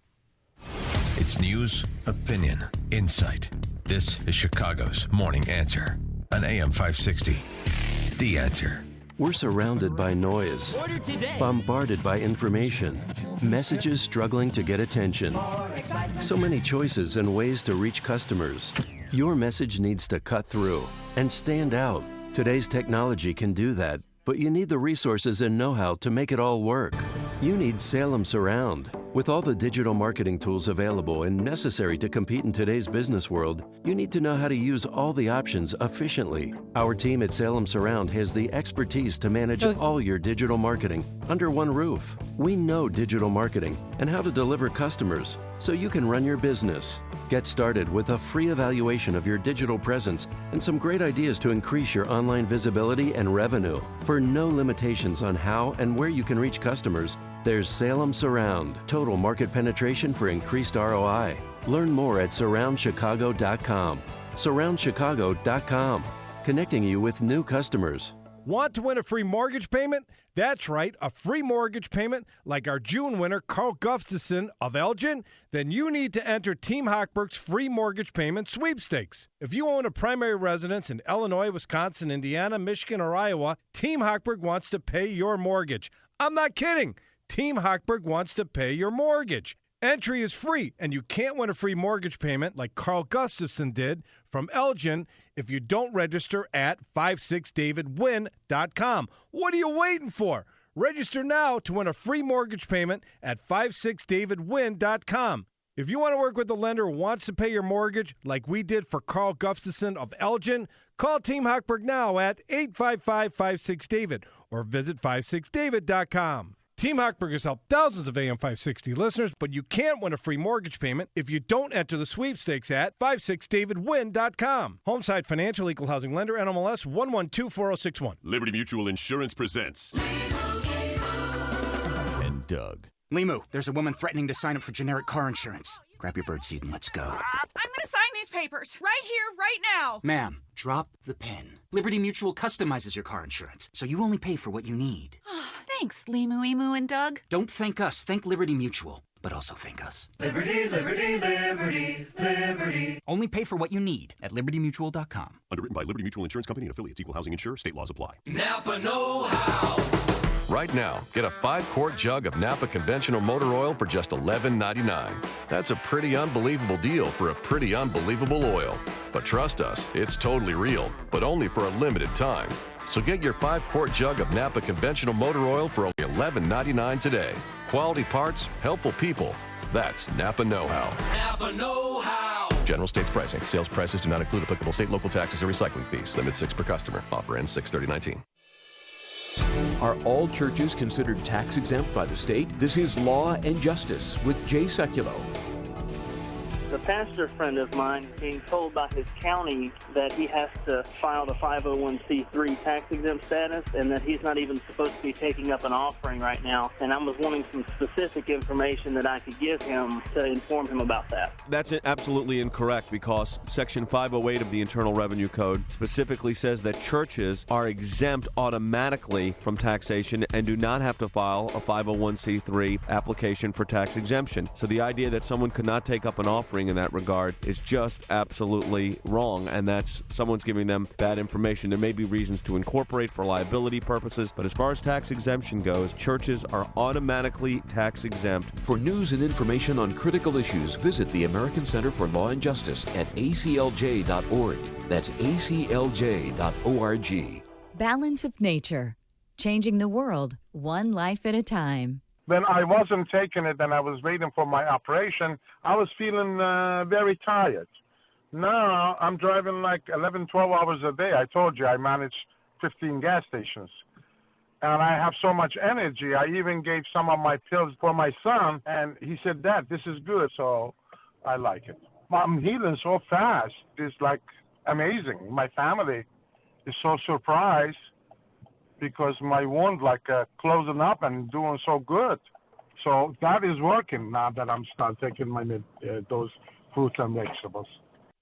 It's news, opinion, insight. This is Chicago's Morning Answer on AM 560. The Answer. We're surrounded by noise, bombarded by information, messages struggling to get attention. So many choices and ways to reach customers. Your message needs to cut through and stand out. Today's technology can do that, but you need the resources and know-how to make it all work. You need Salem Surround. With all the digital marketing tools available and necessary to compete in today's business world, you need to know how to use all the options efficiently. Our team at Salem Surround has the expertise to manage all your digital marketing under one roof. We know digital marketing and how to deliver customers so you can run your business. Get started with a free evaluation of your digital presence and some great ideas to increase your online visibility and revenue. For no limitations on how and where you can reach customers, there's Salem Surround. Total market penetration for increased ROI. Learn more at surroundchicago.com. Surroundchicago.com. Connecting you with new customers. Want to win a free mortgage payment? That's right, a free mortgage payment like our June winner, Carl Gustafson of Elgin? Then you need to enter Team Hochberg's free mortgage payment sweepstakes. If you own a primary residence in Illinois, Wisconsin, Indiana, Michigan, or Iowa, Team Hochberg wants to pay your mortgage. I'm not kidding. Team Hochberg wants to pay your mortgage. Entry is free, and you can't win a free mortgage payment like Carl Gustafson did from Elgin if you don't register at 56davidwin.com. What are you waiting for? Register now to win a free mortgage payment at 56davidwin.com. If you want to work with a lender who wants to pay your mortgage like we did for Carl Gustafson of Elgin, call Team Hochberg now at 855-56David or visit 56david.com. Team Hochberg has helped thousands of AM 560 listeners, but you can't win a free mortgage payment if you don't enter the sweepstakes at 56davidwin.com. Homeside Financial, Equal Housing Lender, NMLS 1124061. Liberty Mutual Insurance presents and Doug. Limu, there's a woman threatening to sign up for generic car insurance. Grab your birdseed and let's go. I'm gonna sign these papers right here, right now. Ma'am, drop the pen. Liberty Mutual customizes your car insurance, so you only pay for what you need. Thanks, Limu, Emu, and Doug. Don't thank us, thank Liberty Mutual. But also thank us. Liberty, liberty, liberty, liberty. Only pay for what you need at libertymutual.com. Underwritten by Liberty Mutual Insurance Company and affiliates. Equal Housing Insurer. State laws apply. Napa know-how. Right now, get a 5-quart jug of Napa conventional motor oil for just $11.99. That's a pretty unbelievable deal for a pretty unbelievable oil. But trust us, it's totally real, but only for a limited time. So get your 5-quart jug of Napa conventional motor oil for only $11.99 today. Quality parts, helpful people. That's Napa know-how. Napa know-how. General states pricing. Sales prices do not include applicable state, local taxes, or recycling fees. Limit 6 per customer. Offer ends 6/30/19. Are all churches considered tax exempt by the state? This is Law and Justice with Jay Sekulow. The pastor friend of mine is being told by his county that he has to file the 501c3 tax-exempt status and that he's not even supposed to be taking up an offering right now. And I was wanting some specific information that I could give him to inform him about that. That's absolutely incorrect because Section 508 of the Internal Revenue Code specifically says that churches are exempt automatically from taxation and do not have to file a 501c3 application for tax exemption. So the idea that someone could not take up an offering in that regard is just absolutely wrong, and that's someone's giving them bad information. There may be reasons to incorporate for liability purposes, but as far as tax exemption goes, churches are automatically tax exempt. For news and information on critical issues, visit the American Center for Law and Justice at aclj.org. That's aclj.org. Balance of Nature, changing the world one life at a time. When I wasn't taking it and I was waiting for my operation, I was feeling very tired. Now I'm driving like 11, 12 hours a day. I told you I manage 15 gas stations. And I have so much energy. I even gave some of my pills for my son, and he said, Dad, this is good, so I like it. I'm healing so fast. It's like amazing. My family is so surprised because my wound closing up and doing so good. So that is working now that I'm start taking my those fruits and vegetables.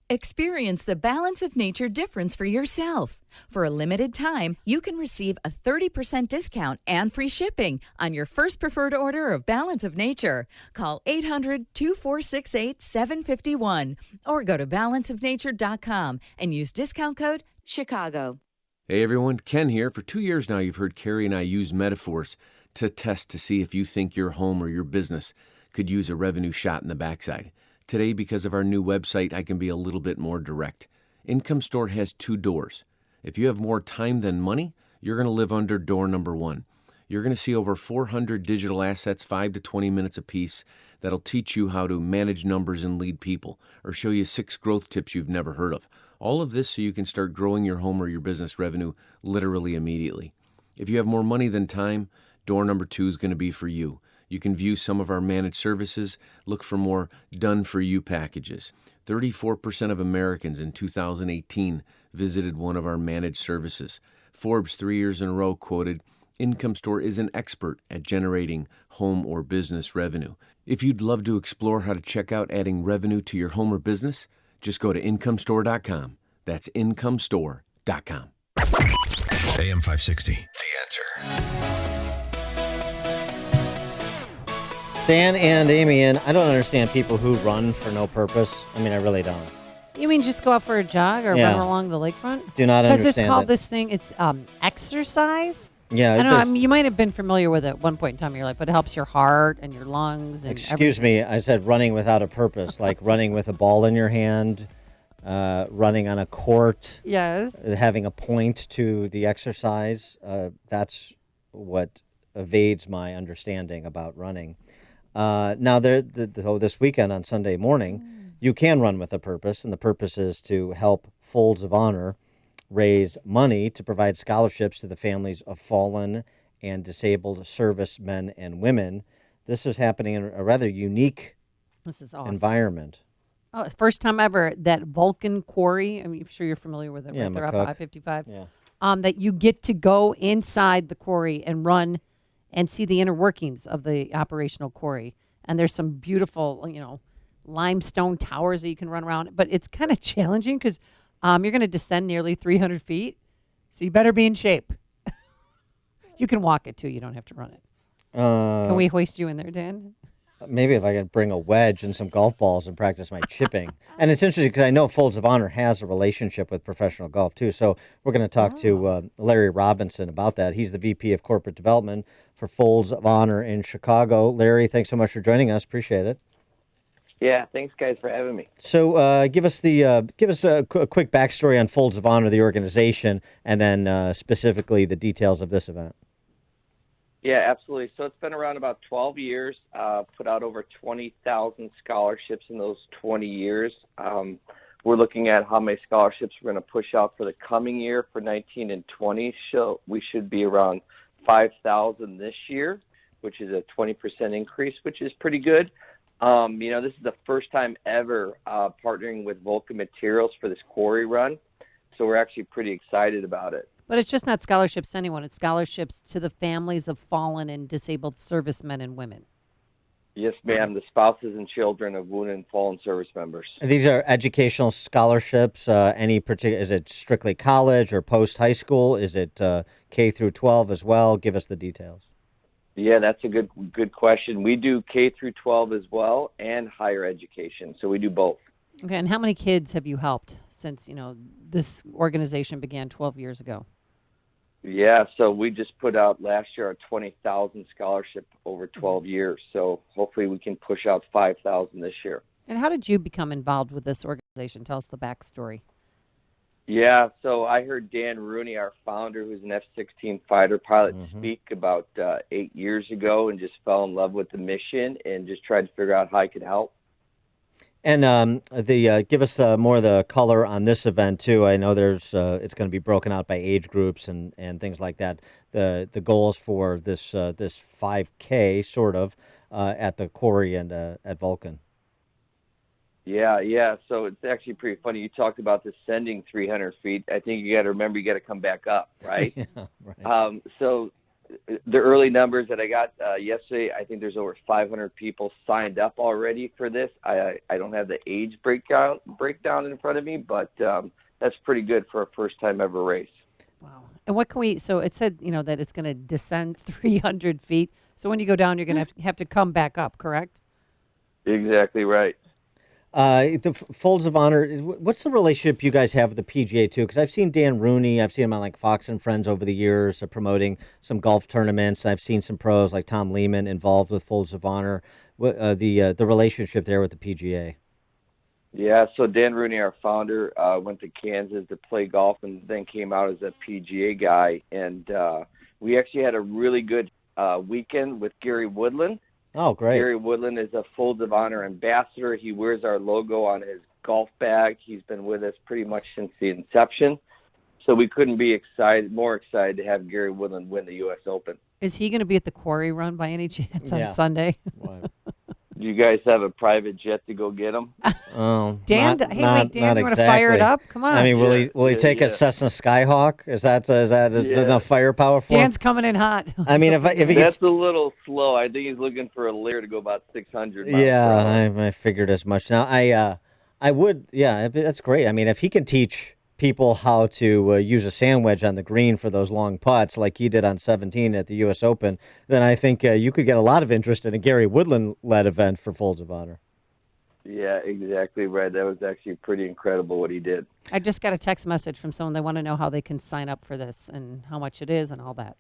Experience the Balance of Nature difference for yourself. For a limited time, you can receive a 30% discount and free shipping on your first preferred order of Balance of Nature. Call 800-2468-751 or go to balanceofnature.com and use discount code CHICAGO. Hey everyone, Ken here. For 2 years now, you've heard Carrie and I use metaphors to test to see if you think your home or your business could use a revenue shot in the backside. Today, because of our new website, I can be a little bit more direct. Income Store has 2 doors. If you have more time than money, you're going to live under door number 1. You're going to see over 400 digital assets, 5 to 20 minutes apiece, that'll teach you how to manage numbers and lead people, or show you 6 growth tips you've never heard of. All of this so you can start growing your home or your business revenue literally immediately. If you have more money than time, door number 2 is going to be for you. You can view some of our managed services, look for more done-for-you packages. 34% of Americans in 2018 visited one of our managed services. Forbes 3 years in a row quoted, Income Store is an expert at generating home or business revenue. If you'd love to explore how to check out adding revenue to your home or business, just go to incomestore.com. That's incomestore.com. AM 560, The Answer. Dan and Amy, and I don't understand people who run for no purpose. I mean, I really don't. You mean just go out for a jog or run along the lakefront? Do not understand because it's called it. this thing. It's exercise. Yeah, I don't know. I mean, you might have been familiar with it at one point in time in your life, but it helps your heart and your lungs. And Excuse me, I said running without a purpose, like running with a ball in your hand, running on a court. Yes. Having a point to the exercise. That's what evades my understanding about running. Now, this weekend on Sunday morning, you can run with a purpose, and the purpose is to help Folds of Honor raise money to provide scholarships to the families of fallen and disabled servicemen and women. This is happening in a rather unique environment. Oh, first time ever that Vulcan Quarry. I mean, I'm sure you're familiar with it. Yeah, right there off McCook. of I-55. Yeah. That you get to go inside the quarry and run and see the inner workings of the operational quarry. And there's some beautiful, limestone towers that you can run around. But it's kind of challenging because you're going to descend nearly 300 feet. So you better be in shape. You can walk it, too. You don't have to run it. Can we hoist you in there, Dan? Maybe if I could bring a wedge and some golf balls and practice my chipping. And it's interesting because I know Folds of Honor has a relationship with professional golf, too. So we're going to talk to Larry Robinson about that. He's the VP of Corporate Development for Folds of Honor in Chicago. Larry, thanks so much for joining us. Appreciate it. Yeah, thanks, guys, for having me. So give us a quick backstory on Folds of Honor, the organization, and then specifically the details of this event. Yeah, absolutely. So it's been around about 12 years, put out over 20,000 scholarships in those 20 years. We're looking at how many scholarships we're going to push out for the coming year for 19 and 20. So we should be around 5,000 this year, which is a 20% increase, which is pretty good. This is the first time ever partnering with Vulcan Materials for this quarry run. So we're actually pretty excited about it. But it's just not scholarships to anyone. It's scholarships to the families of fallen and disabled servicemen and women. Yes, ma'am. The spouses and children of wounded and fallen service members. These are educational scholarships. Any particular? Is it strictly college or post high school? Is it K through 12 as well? Give us the details. Yeah, that's a good question. We do K through 12 as well and higher education. So we do both. Okay, and how many kids have you helped since, this organization began 12 years ago? Yeah, so we just put out last year our 20,000 scholarship over 12 years. So hopefully we can push out 5,000 this year. And how did you become involved with this organization? Tell us the backstory. Yeah, so I heard Dan Rooney, our founder, who's an F-16 fighter pilot, speak about 8 years ago and just fell in love with the mission and just tried to figure out how I could help. And give us more of the color on this event too. I know there's it's going to be broken out by age groups and things like that. The goals for this 5K sort of at the quarry and at Vulcan. Yeah. So it's actually pretty funny. You talked about descending 300 feet. I think you got to remember you got to come back up, right? Yeah, right. So the early numbers that I got yesterday, I think there's over 500 people signed up already for this. I don't have the age breakdown in front of me, but that's pretty good for a first time ever race. Wow. And what can we? So it said that it's going to descend 300 feet. So when you go down, you're going to have to come back up, correct? Exactly right. The Folds of Honor, what's the relationship you guys have with the PGA too? Because I've seen Dan Rooney, I've seen him on like Fox and Friends over the years promoting some golf tournaments. I've seen some pros like Tom Lehman involved with Folds of Honor. The relationship there with the PGA. Yeah, so Dan Rooney, our founder, went to Kansas to play golf and then came out as a PGA guy. And we actually had a really good weekend with Gary Woodland. Oh, great. Gary Woodland is a Folds of Honor ambassador. He wears our logo on his golf bag. He's been with us pretty much since the inception. So we couldn't be more excited to have Gary Woodland win the U.S. Open. Is he going to be at the quarry run by any chance on Sunday? Do you guys have a private jet to go get him? Oh, Dan, Dan, you want to fire it up? Come on. I mean, will he take a Cessna Skyhawk? Is that enough firepower for him? Dan's coming in hot. I mean, if he that's a little slow. I think he's looking for a Lear to go about 600 miles. Yeah, I figured as much. Now, I would, that's great. I mean, if he can teach people how to use a sand wedge on the green for those long putts like he did on 17 at the U.S. Open, then I think you could get a lot of interest in a Gary Woodland-led event for Folds of Honor. Yeah, exactly right. That was actually pretty incredible what he did. I just got a text message from someone. They want to know how they can sign up for this and how much it is and all that.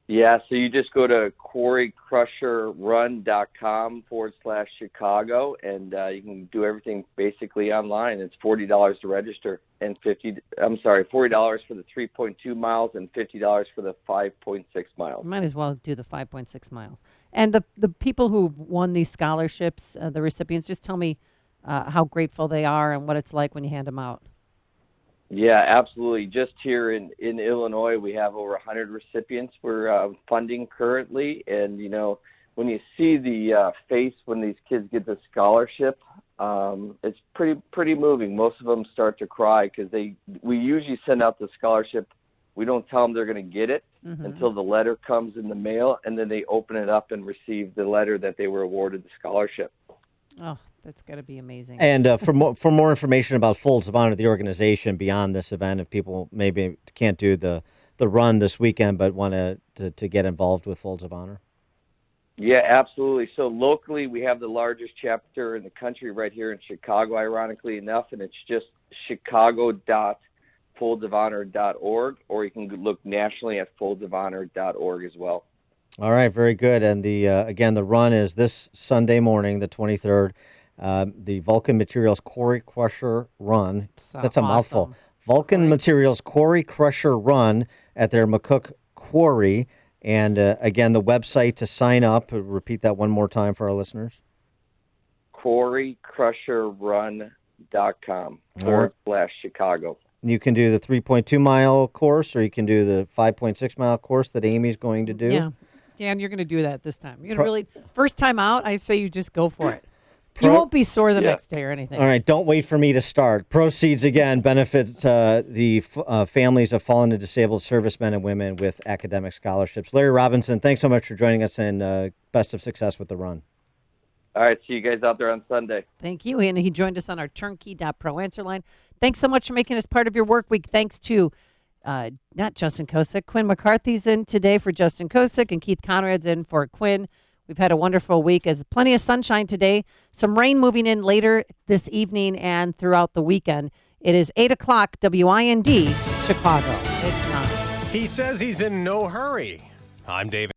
Yeah, so you just go to quarrycrusherrun.com/Chicago, and you can do everything basically online. It's $40 to register, and $40 for the 3.2 miles and $50 for the 5.6 miles. Might as well do the 5.6 miles. And the people who won these scholarships, the recipients, just tell me how grateful they are and what it's like when you hand them out. Yeah, absolutely. Just here in Illinois, we have over 100 recipients we're funding currently. And, when you see the face when these kids get the scholarship, it's pretty moving. Most of them start to cry because we usually send out the scholarship. We don't tell them they're going to get it until the letter comes in the mail, and then they open it up and receive the letter that they were awarded the scholarship. Oh, that's got to be amazing. And for more information about Folds of Honor, the organization beyond this event, if people maybe can't do the run this weekend but want to get involved with Folds of Honor. Yeah, absolutely. So locally, we have the largest chapter in the country right here in Chicago, ironically enough, and it's just chicago.foldsofhonor.org, or you can look nationally at foldsofhonor.org as well. All right, very good. And again, the run is this Sunday morning, the 23rd. The Vulcan Materials Quarry Crusher Run. That's a mouthful. Vulcan Materials Quarry Crusher Run at their McCook Quarry. And again, the website to sign up. Repeat that one more time for our listeners. quarrycrusherrun.com/Chicago. You can do the 3.2 mile course, or you can do the 5.6 mile course that Amy's going to do. Yeah. Dan, you're going to do that this time. You're going to first time out, I say you just go for it. You Pro- won't be sore the next day or anything. All right, don't wait for me to start. Proceeds, again, benefit the families of fallen and disabled servicemen and women with academic scholarships. Larry Robinson, thanks so much for joining us, and best of success with the run. All right, see you guys out there on Sunday. Thank you. And he joined us on our turnkey.pro answer line. Thanks so much for making us part of your work week. Thanks to not Justin Kosick. Quinn McCarthy's in today for Justin Kosick, and Keith Conrad's in for Quinn. We've had a wonderful week. There's plenty of sunshine today. Some rain moving in later this evening and throughout the weekend. It is 8 o'clock, WIND, Chicago. It's 9. He says he's in no hurry. I'm David.